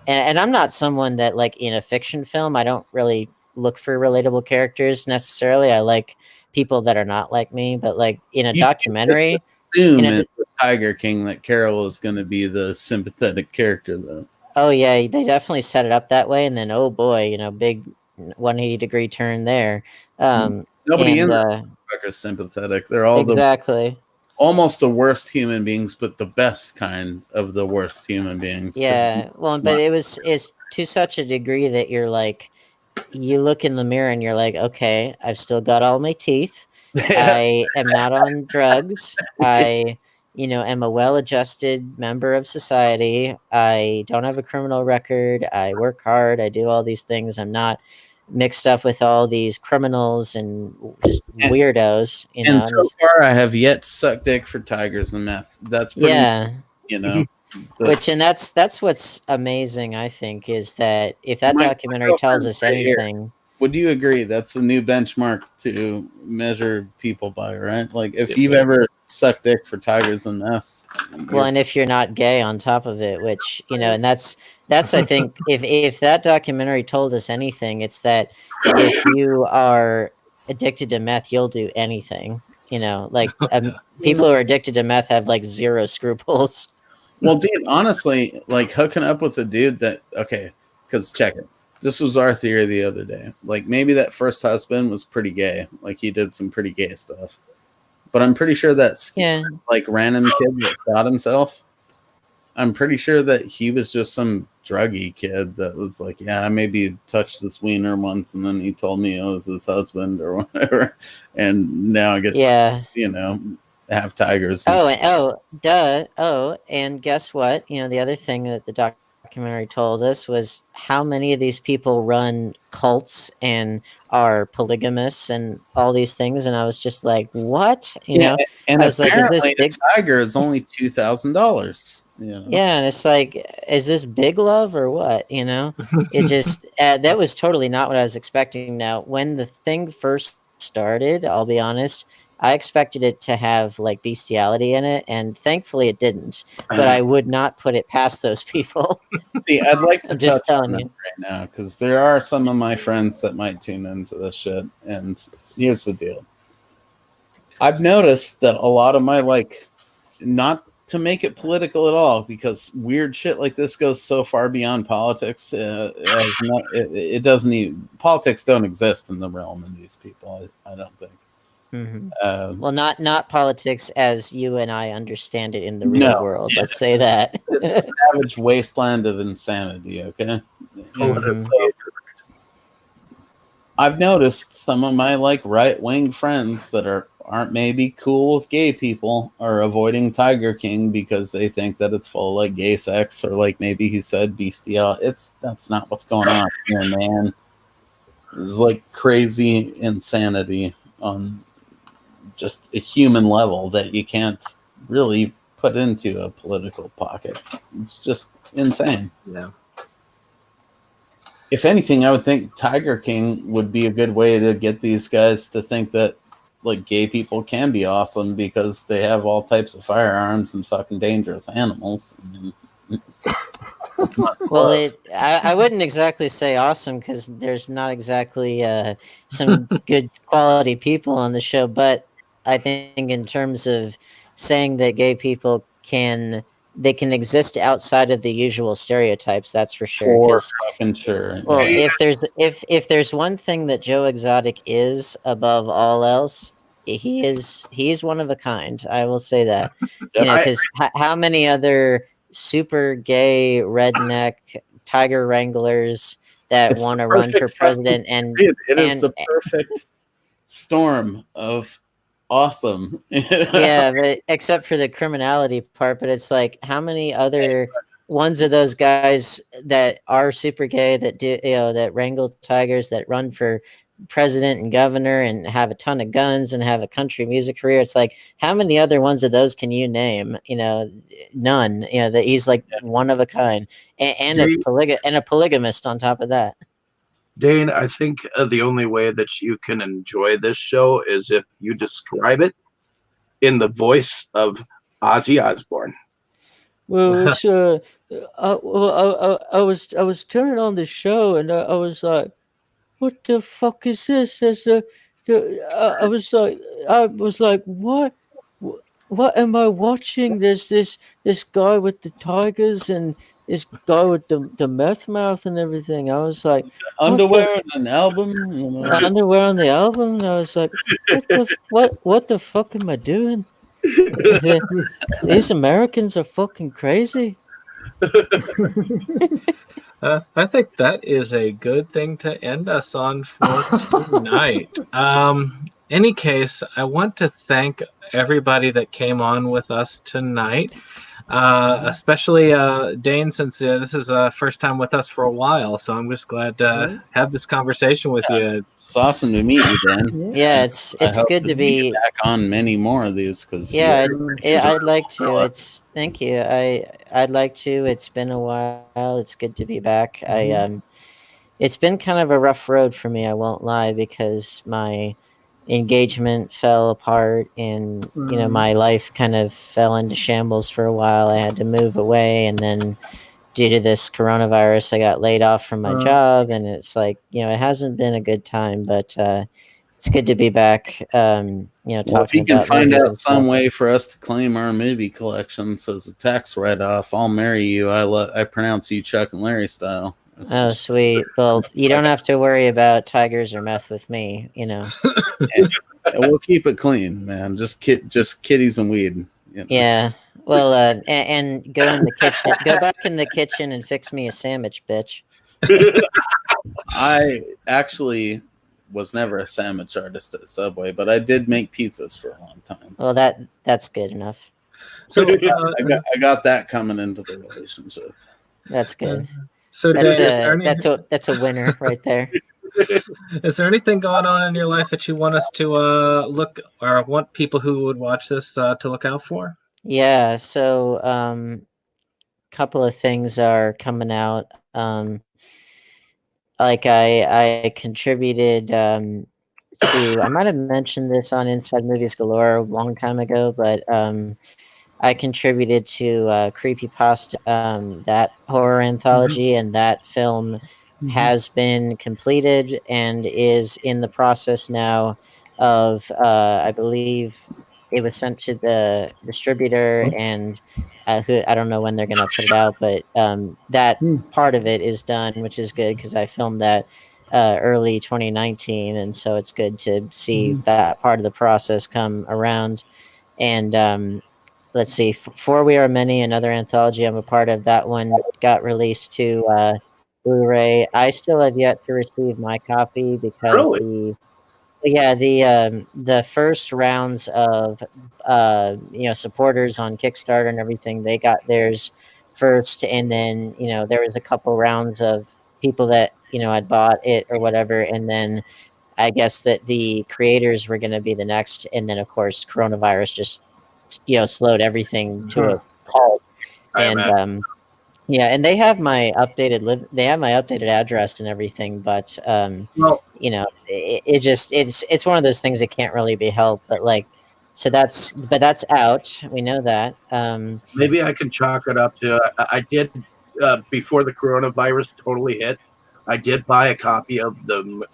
I'm not someone that, like, in a fiction film, I don't really look for relatable characters necessarily. I like people that are not like me. But like in a documentary, Tiger King that Carol is going to be the sympathetic character, though. Oh yeah, they definitely set it up that way, and then oh boy, big 180-degree turn there. Nobody in and, the book is sympathetic. They're all exactly. almost the worst human beings, but the best kind of the worst human beings. Yeah, well, but it's to such a degree that you're like, you look in the mirror and you're like, okay, I've still got all my teeth. I am not on drugs. I, am a well-adjusted member of society. I don't have a criminal record. I work hard. I do all these things. I'm not mixed up with all these criminals and just weirdos. And so far, I have yet to suck dick for tigers and meth. That's pretty, and that's what's amazing, I think, is that if that documentary tells us anything. Would you agree that's a new benchmark to measure people by, right? Like, if you've ever sucked dick for tigers and meth. Well, and if you're not gay on top of it, which, and that's I think, if that documentary told us anything, it's that if you are addicted to meth, you'll do anything. People who are addicted to meth have like zero scruples. Well, dude, honestly, like hooking up with a dude because check it. This was our theory the other day. Like, maybe that first husband was pretty gay. Like, he did some pretty gay stuff. But I'm pretty sure that like random kid that shot himself, I'm pretty sure that he was just some druggy kid that was like, yeah, I maybe touched this wiener once, and then he told me it was his husband or whatever. And now I get to, have tigers. And guess what? The other thing that the documentary told us was how many of these people run cults and are polygamists and all these things, and I was just like, what? And I was like, is this big tiger is only $2,000. Yeah, and it's like, is this big love or what? It just that was totally not what I was expecting. Now, when the thing first started, I'll be honest, I expected it to have like bestiality in it, and thankfully it didn't. But I would not put it past those people. See, I'd like to I'm just telling you right now, because there are some of my friends that might tune into this shit. And here's the deal: I've noticed that a lot of my not to make it political at all, because weird shit like this goes so far beyond politics. It doesn't even, politics don't exist in the realm of these people. I don't think. Mm-hmm. Well, not politics as you and I understand it in the real world. Let's say that. It's a savage wasteland of insanity. Okay. I've noticed some of my right-wing friends that aren't maybe cool with gay people are avoiding Tiger King because they think that it's full of gay sex, or maybe he said bestial. That's not what's going on here, man. It's crazy insanity on just a human level that you can't really put into a political pocket. It's just insane. Yeah. If anything, I would think Tiger King would be a good way to get these guys to think that gay people can be awesome because they have all types of firearms and fucking dangerous animals. Well, I wouldn't exactly say awesome, because there's not exactly some good quality people on the show, but I think in terms of saying that gay people can exist outside of the usual stereotypes, that's for sure. For fucking sure. Well, if there's one thing that Joe Exotic is above all else, he's one of a kind. I will say that. Because how many other super gay redneck tiger wranglers that want to run for president it is the perfect storm of awesome. Yeah, but except for the criminality part. But it's how many other ones of those guys that are super gay that do that wrangle tigers, that run for president and governor and have a ton of guns and have a country music career? It's how many other ones of those can you name? None. That he's one of a kind, and a polygamist on top of that. Dane, I think the only way that you can enjoy this show is if you describe it in the voice of Ozzy Osbourne. Well, I was turning on the show, and I was like, "What the fuck is this?" I was like, "What? what am I watching? There's this guy with the tigers and this guy with the meth mouth and everything. I was like, Underwear on an album, you know. Underwear on the album. And I was like, what the fuck am I doing? These Americans are fucking crazy. I think that is a good thing to end us on for tonight. Any case, I want to thank everybody that came on with us tonight, especially Dane, since this is first time with us for a while. So I'm just glad to have this conversation with you. It's awesome to meet you, Dan. Yeah, it's good to be back on many more of these because I'd like to. Thank you. I'd like to. It's been a while. It's good to be back. It's been kind of a rough road for me. I won't lie, because my engagement fell apart and my life kind of fell into shambles for a while. I had to move away, and then due to this coronavirus I got laid off from my job, and it's like, it hasn't been a good time, but it's good to be back. Talking if you can find out some way for us to claim our movie collections as a tax write-off, I'll marry you. I pronounce you Chuck and Larry style. Oh, sweet. Well, you don't have to worry about tigers or meth with me, We'll keep it clean, man. Just kitties and weed. Yeah. Well, and go in the kitchen. Go back in the kitchen and fix me a sandwich, bitch. I actually was never a sandwich artist at Subway, but I did make pizzas for a long time. Well, that's good enough. So I got that coming into the relationship. That's good. So that's a winner right there. Is there anything going on in your life that you want us to look, or want people who would watch this to look out for? Yeah, so couple of things are coming out. Like I contributed to, I might have mentioned this on Inside Movies Galore a long time ago, but I contributed to Creepypasta, that horror anthology, and that film has been completed and is in the process now of, I believe it was sent to the distributor, and who, I don't know when they're going to put it out, but that part of it is done, which is good because I filmed that early 2019, and so it's good to see that part of the process come around. And let's see, For We Are Many, another anthology I'm a part of, that one got released to Blu-ray. I still have yet to receive my copy because the first rounds of supporters on Kickstarter and everything, they got theirs first, and then there was a couple rounds of people that had bought it or whatever, and then I guess that the creators were going to be the next, and then of course coronavirus just slowed everything to a halt. And and they have my updated address and everything, but it's one of those things that can't really be helped. But that's out. We know that. Maybe I can chalk it up to I did before the coronavirus totally hit. I did buy a copy of the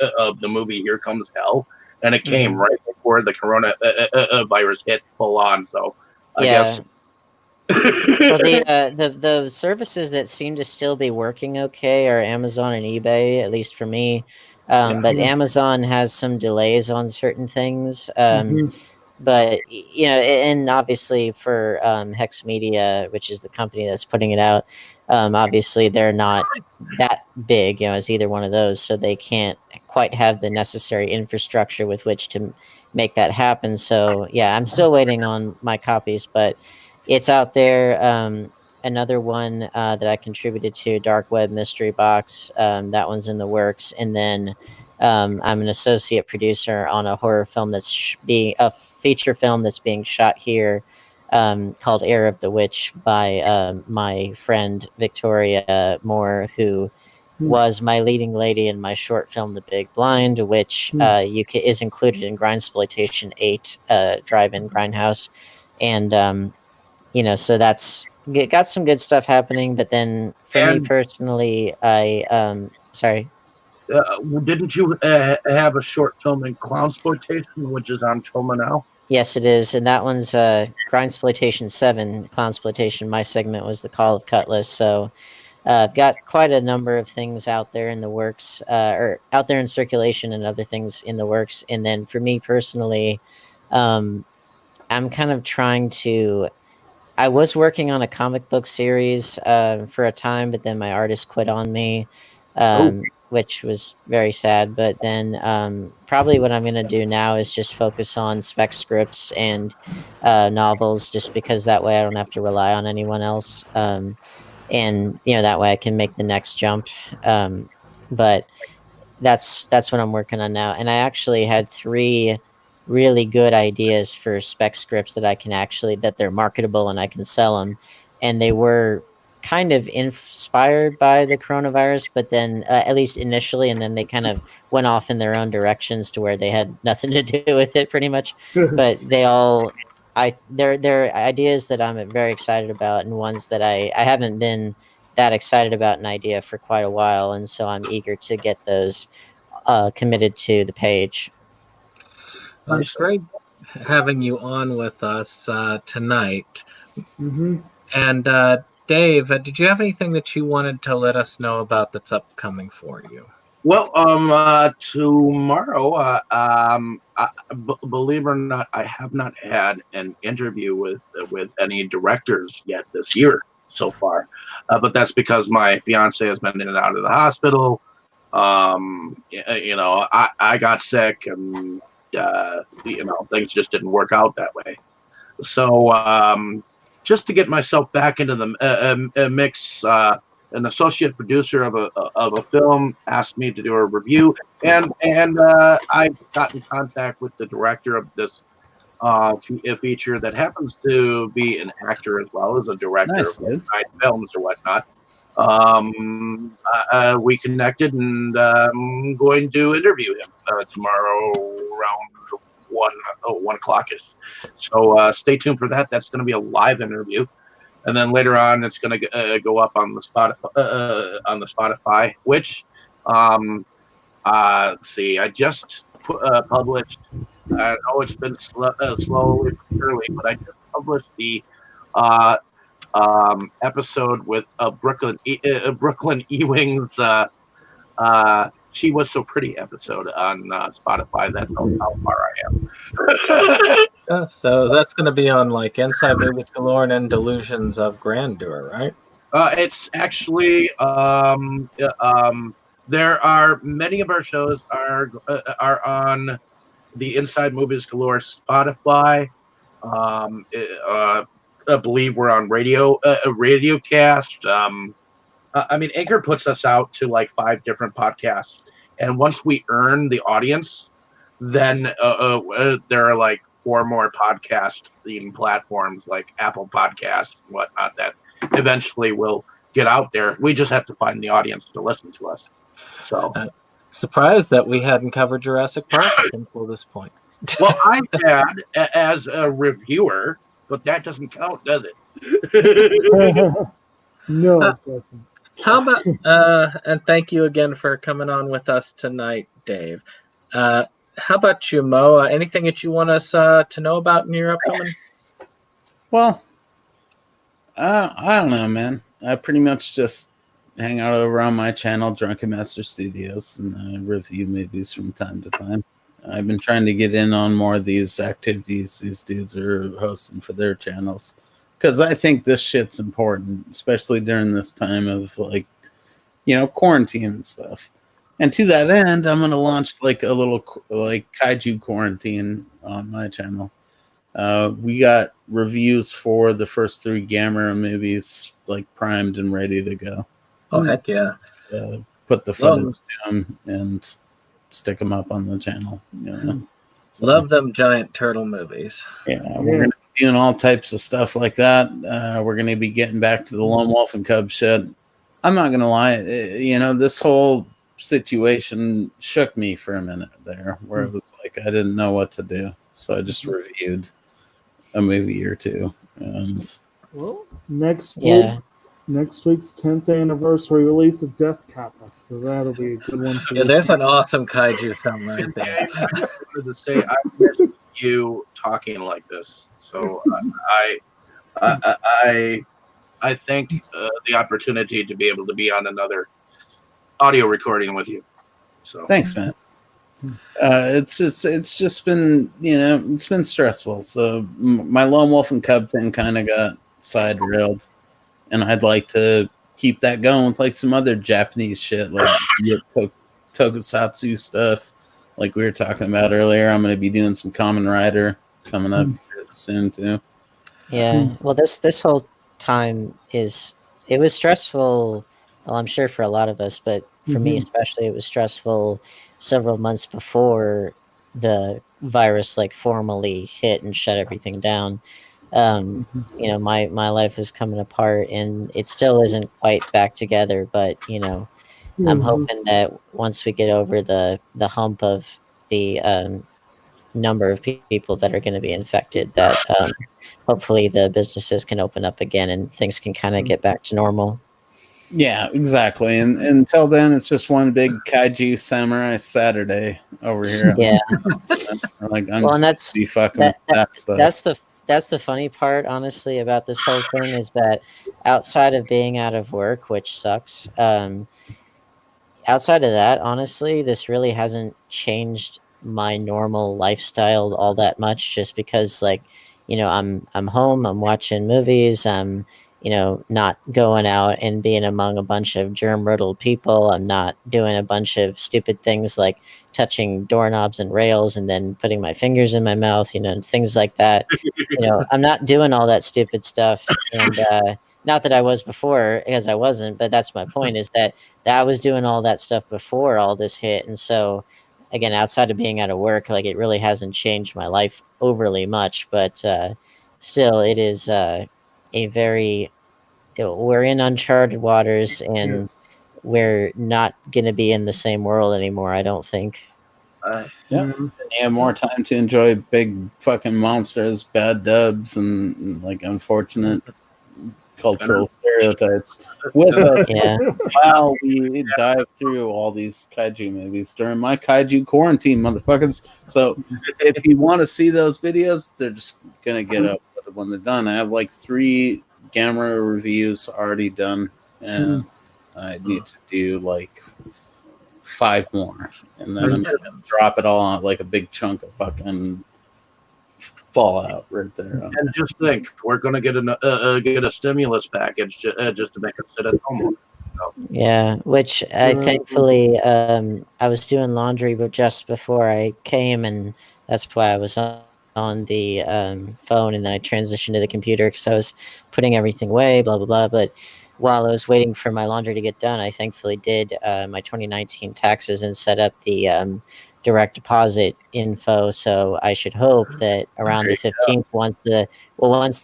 movie Here Comes Hell, and it came right before the coronavirus hit full on. So I guess. Well, the services that seem to still be working okay are Amazon and eBay, at least for me. But Amazon has some delays on certain things. But and obviously for Hex Media, which is the company that's putting it out, obviously they're not that big, as either one of those, so they can't quite have the necessary infrastructure with which to make that happen. So yeah, I'm still waiting on my copies, but it's out there. Another one that I contributed to, Dark Web Mystery Box, that one's in the works. And then I'm an associate producer on a horror film that's a feature film that's being shot here, called Heir of the Witch by my friend Victoria Moore, who was my leading lady in my short film The Big Blind, which is included in Grindsploitation 8, Drive-In Grindhouse. And so that's got some good stuff happening. But then for me personally, sorry. Didn't you have a short film in Clownsploitation, which is on Toma now? Yes, it is, and that one's Grindsploitation 7, Clownsploitation. My segment was the Call of Cutlass, so I've got quite a number of things out there in the works, or out there in circulation, and other things in the works. And then for me personally, I'm kind of trying to. I was working on a comic book series for a time, but then my artist quit on me, which was very sad. But then probably what I'm going to do now is just focus on spec scripts and novels, just because that way I don't have to rely on anyone else. And that way I can make the next jump. But that's what I'm working on now. And I actually had 3 really good ideas for spec scripts that they're marketable and I can sell them. And they were kind of inspired by the coronavirus, but then at least initially, and then they kind of went off in their own directions to where they had nothing to do with it pretty much. But they're ideas that I'm very excited about, and ones that I haven't been that excited about an idea for quite a while. And so I'm eager to get those committed to the page. Well, it's great having you on with us tonight. Mm-hmm. And Dave, did you have anything that you wanted to let us know about that's upcoming for you? Well, tomorrow, believe it or not, I have not had an interview with any directors yet this year so far, but that's because my fiance has been in and out of the hospital. I got sick, and things just didn't work out that way. So just to get myself back into the mix, an associate producer of a film asked me to do a review, and I got in contact with the director of this feature that happens to be an actor as well as a director of films or whatnot. We connected, and I'm going to interview him tomorrow around 1 o'clock-ish. So stay tuned for that. That's going to be a live interview, and then later on it's going to go up on the Spotify. Which let's see, I just published. I know it's been slowly but surely, but I just published the episode with Brooklyn Ewing's She Was So Pretty episode on Spotify. That's how far I am. So that's going to be on like Inside Movies Galore and then Delusions of Grandeur, right? It's actually there are many of our shows are on the Inside Movies Galore Spotify. I believe we're on Radiocast. I mean, Anchor puts us out to like 5 different podcasts, and once we earn the audience, then there are like 4 more podcast platforms like Apple Podcasts and whatnot that eventually will get out there. We just have to find the audience to listen to us. So surprised that we hadn't covered Jurassic Park until this point. Well, I had as a reviewer, but that doesn't count, does it? No, it doesn't. How about and thank you again for coming on with us tonight, Dave. How about you, Mo? Anything that you want us to know about in your upcoming? Well, I don't know, man. I pretty much just hang out over on my channel, Drunken Master Studios, and I review movies from time to time. I've been trying to get in on more of these activities these dudes are hosting for their channels, because I think this shit's important, especially during this time of quarantine and stuff. And to that end, I'm going to launch like a little kaiju quarantine on my channel. We got reviews for the first 3 Gamera movies like primed and ready to go. Oh, heck yeah. Put the footage down and stick them up on the channel. So, love them giant turtle movies. Yeah, we're going to be doing all types of stuff like that. We're going to be getting back to the Lone Wolf and Cub shit. I'm not going to lie. This whole situation shook me for a minute there, where it was like I didn't know what to do. So I just reviewed a movie or 2. And well, next week's 10th anniversary release of Death Kappa, so that'll be a good one for there's an awesome kaiju film right there. To say I missed you talking like this. So I thank the opportunity to be able to be on another audio recording with you. So thanks, man. It's just been, it's been stressful. So my lone wolf and cub thing kind of got side railed, and I'd like to keep that going with like some other Japanese shit, like tokusatsu stuff, like we were talking about earlier. I'm going to be doing some Kamen Rider coming up soon too. Yeah. Well, this whole time it was stressful. Well, I'm sure for a lot of us, but for me especially, it was stressful several months before the virus like formally hit and shut everything down. My life was coming apart, and it still isn't quite back together. But I'm hoping that once we get over the hump of the number of people that are going to be infected, that hopefully the businesses can open up again and things can kind of get back to normal. Yeah, exactly. And until then, it's just one big kaiju samurai Saturday over here. Yeah. I'm just be fucking with that stuff. That's the funny part, honestly, about this whole thing is that outside of being out of work, which sucks, outside of that, honestly, this really hasn't changed my normal lifestyle all that much, just because I'm home, I'm watching movies, I'm not going out and being among a bunch of germ-riddled people. I'm not doing a bunch of stupid things like touching doorknobs and rails and then putting my fingers in my mouth, and things like that. I'm not doing all that stupid stuff. And not that I was before, because I wasn't, but that's my point, is that I was doing all that stuff before all this hit. And so, again, outside of being out of work, like, it really hasn't changed my life overly much, but still, it is we're in uncharted waters, and we're not going to be in the same world anymore, I don't think. You have more time to enjoy big fucking monsters, bad dubs, and like unfortunate cultural stereotypes with us while we dive through all these kaiju movies during my kaiju quarantine, motherfuckers. So if you want to see those videos, they're just gonna get up when they're done. I have like 3 Gamera reviews already done, and I need to do like 5 more, and then I'm gonna drop it all on like a big chunk of fucking fallout right there. And just think, we're gonna get a stimulus package just to make us sit at home. Yeah, which I thankfully I was doing laundry, but just before I came, and that's why I was on the phone, and then I transitioned to the computer because I was putting everything away, blah blah blah. But while I was waiting for my laundry to get done, I thankfully did my 2019 taxes and set up the direct deposit info. So I should hope that around the 15th, once the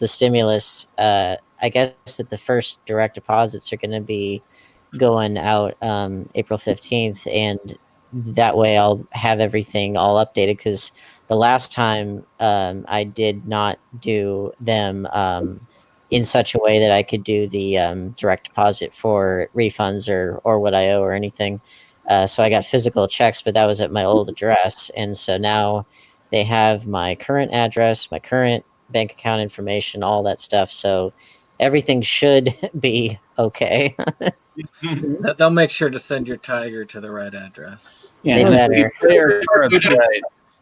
stimulus, I guess that the first direct deposits are going to be going out April 15th, and that way I'll have everything all updated, because the last time I did not do them in such a way that I could do the direct deposit for refunds or what I owe or anything. So I got physical checks, but that was at my old address. And so now they have my current address, my current bank account information, all that stuff. So everything should be okay. They'll make sure to send your tiger to the right address. Yeah,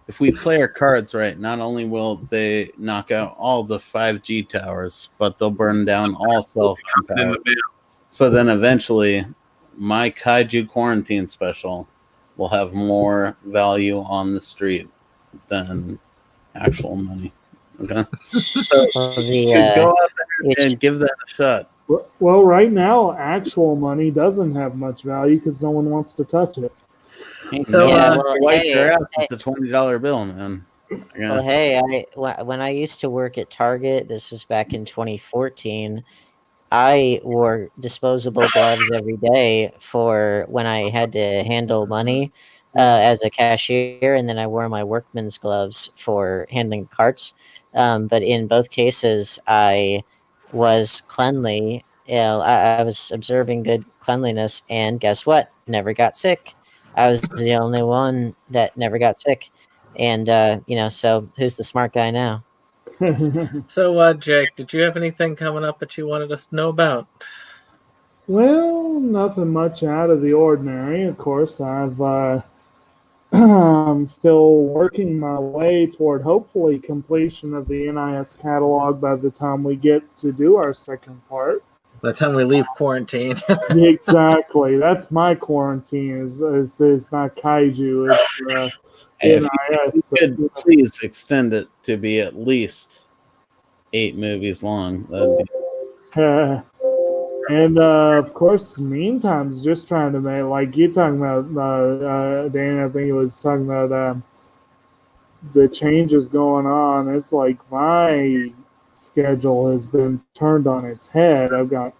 if we play our cards right, not only will they knock out all the 5G towers, but they'll burn down all cell phone towers. So then eventually, my kaiju quarantine special will have more value on the street than actual money. Okay, so go out there and give that a shot. Well, right now, actual money doesn't have much value because no one wants to touch it. So, wipe their ass with the $20 bill, man. Well, hey, when I used to work at Target, this is back in 2014, I wore disposable gloves every day for when I had to handle money as a cashier, and then I wore my workman's gloves for handling carts. But in both cases, I was cleanly. I was observing good cleanliness, and guess what? Never got sick. I was the only one that never got sick. And so who's the smart guy now? So, Jake, did you have anything coming up that you wanted us to know about? Well, nothing much out of the ordinary. Of course, I'm still working my way toward hopefully completion of the NIS catalog by the time we get to do our second part. By the time we leave quarantine. Exactly. That's my quarantine. Is not kaiju. It's If NIS. you could please extend it to be at least 8 movies long. That'd be... And of course, meantime, just trying to make, like you talking about, Dan, I think it was talking about the changes going on. It's like my schedule has been turned on its head. I've got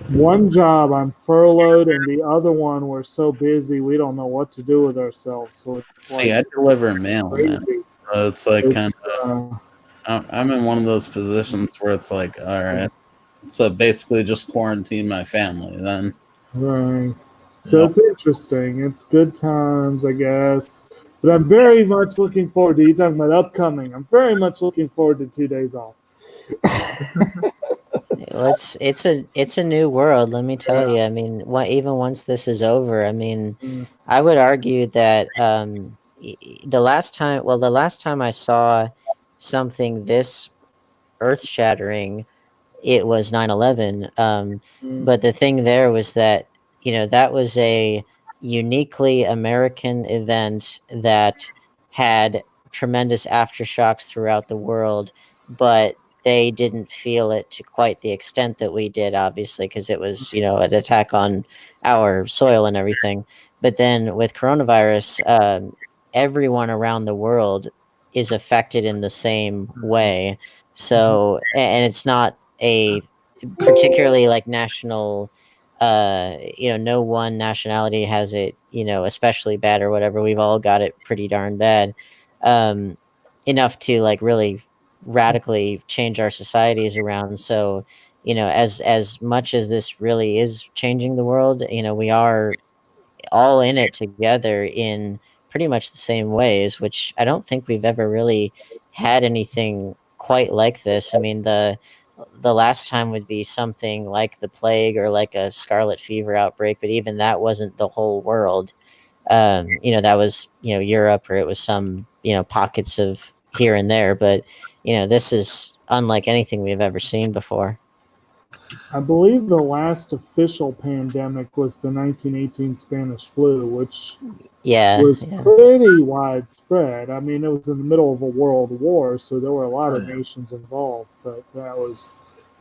one job, I'm furloughed, and the other one we're so busy we don't know what to do with ourselves. So it's See, I deliver mail, man. So it's like kind of. I'm in one of those positions where it's like, all right, so basically just quarantine my family then. Right. So it's interesting. It's good times, I guess. But I'm very much looking forward to you talking about upcoming. I'm very much looking forward to 2 days off. Well, it's a new world, let me tell you. I mean, even once this is over, I mean, I would argue that the last time I saw something this earth-shattering, it was 9/11. But the thing there was that, that was a uniquely American event that had tremendous aftershocks throughout the world, but they didn't feel it to quite the extent that we did, obviously, because it was, an attack on our soil and everything. But then with coronavirus, everyone around the world is affected in the same way. So, and it's not a particularly like national, no one nationality has it, especially bad or whatever. We've all got it pretty darn bad, enough to like really radically change our societies around. So, as much as this really is changing the world, we are all in it together in pretty much the same ways, which I don't think we've ever really had anything quite like this. I mean, the last time would be something like the plague or like a scarlet fever outbreak, but even that wasn't the whole world. That was, Europe, or it was some, pockets of here and there, but this is unlike anything we've ever seen before. I believe the last official pandemic was the 1918 Spanish flu, which was pretty widespread. I mean, it was in the middle of a world war, so there were a lot of nations involved, but that was,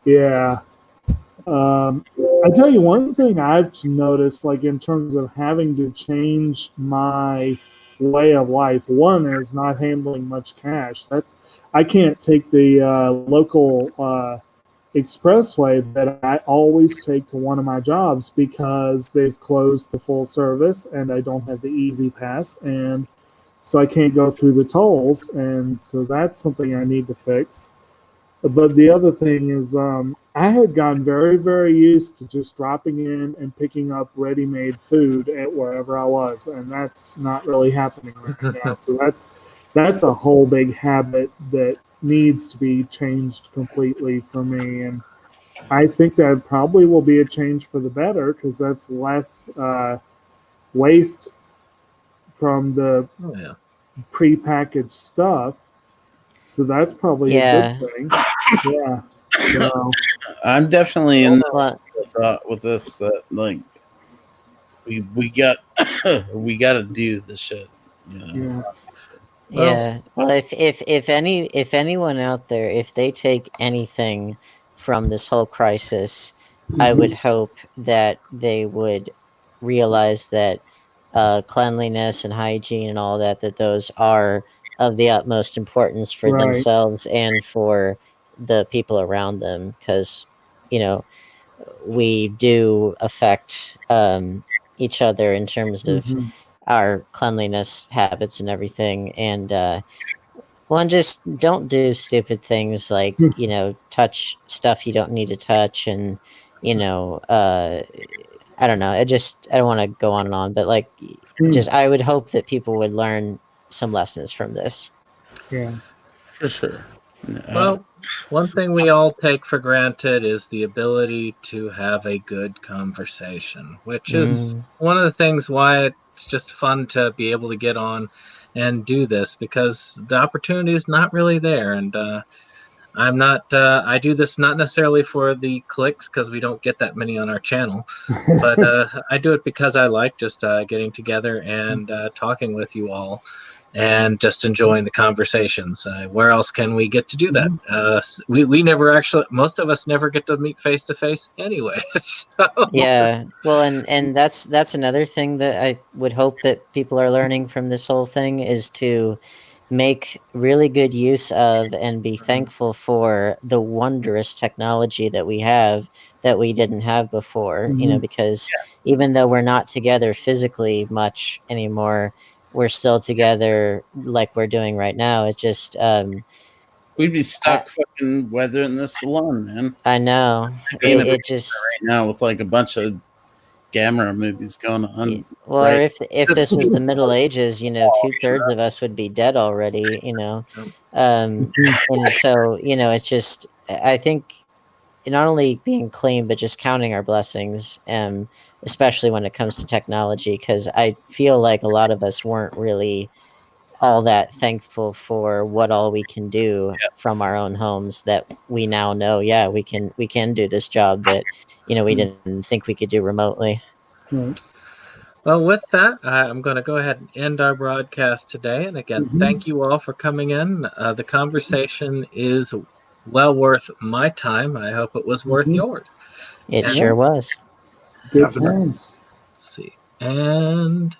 I tell you one thing I've noticed, like in terms of having to change my way of life. One is not handling much cash. I can't take the local expressway that I always take to one of my jobs because they've closed the full service and I don't have the easy pass, and so I can't go through the tolls, and so that's something I need to fix. But the other thing is I had gotten very, very used to just dropping in and picking up ready-made food at wherever I was, and that's not really happening right now. So that's a whole big habit that needs to be changed completely for me, and I think that probably will be a change for the better because that's less waste from the prepackaged stuff. So that's probably a good thing. Yeah. So, I'm definitely in the thought with this that like we got we got to do this shit. Yeah. Well, if anyone out there, if they take anything from this whole crisis, I would hope that they would realize that cleanliness and hygiene and all that those are of the utmost importance for themselves and for the people around them, because we do affect each other in terms of our cleanliness habits and everything. And and just don't do stupid things like touch stuff you don't need to touch, and I don't know. I don't want to go on and on, but like, just I would hope that people would learn some lessons from this. Yeah. For sure. Well, one thing we all take for granted is the ability to have a good conversation, which is one of the things why it's just fun to be able to get on and do this, because the opportunity is not really there. And I'm not, I do this not necessarily for the clicks, because we don't get that many on our channel, but I do it because I like just getting together and talking with you all and just enjoying the conversations. Where else can we get to do that? We never actually, most of us never get to meet face to face anyway. So. Yeah, well, and that's another thing that I would hope that people are learning from this whole thing, is to make really good use of and be thankful for the wondrous technology that we have that we didn't have before. You know, because even though we're not together physically much anymore, we're still together like we're doing right now. It just we'd be stuck fucking weathering this alone, man. I know it just right now with like a bunch of Gamera movies going on. Well, right? if this was the Middle Ages, you know, 2/3 of us would be dead already. You know, and so you know, it's just, I think, not only being clean but just counting our blessings, especially when it comes to technology, because I feel like a lot of us weren't really all that thankful for what all we can do from our own homes, that we now know, yeah, we can do this job that, you know, we didn't think we could do remotely. Well, with that, I'm going to go ahead and end our broadcast today. And again, thank you all for coming in. The conversation is well worth my time. I hope it was worth yours. It sure was. Good times. Let's see. And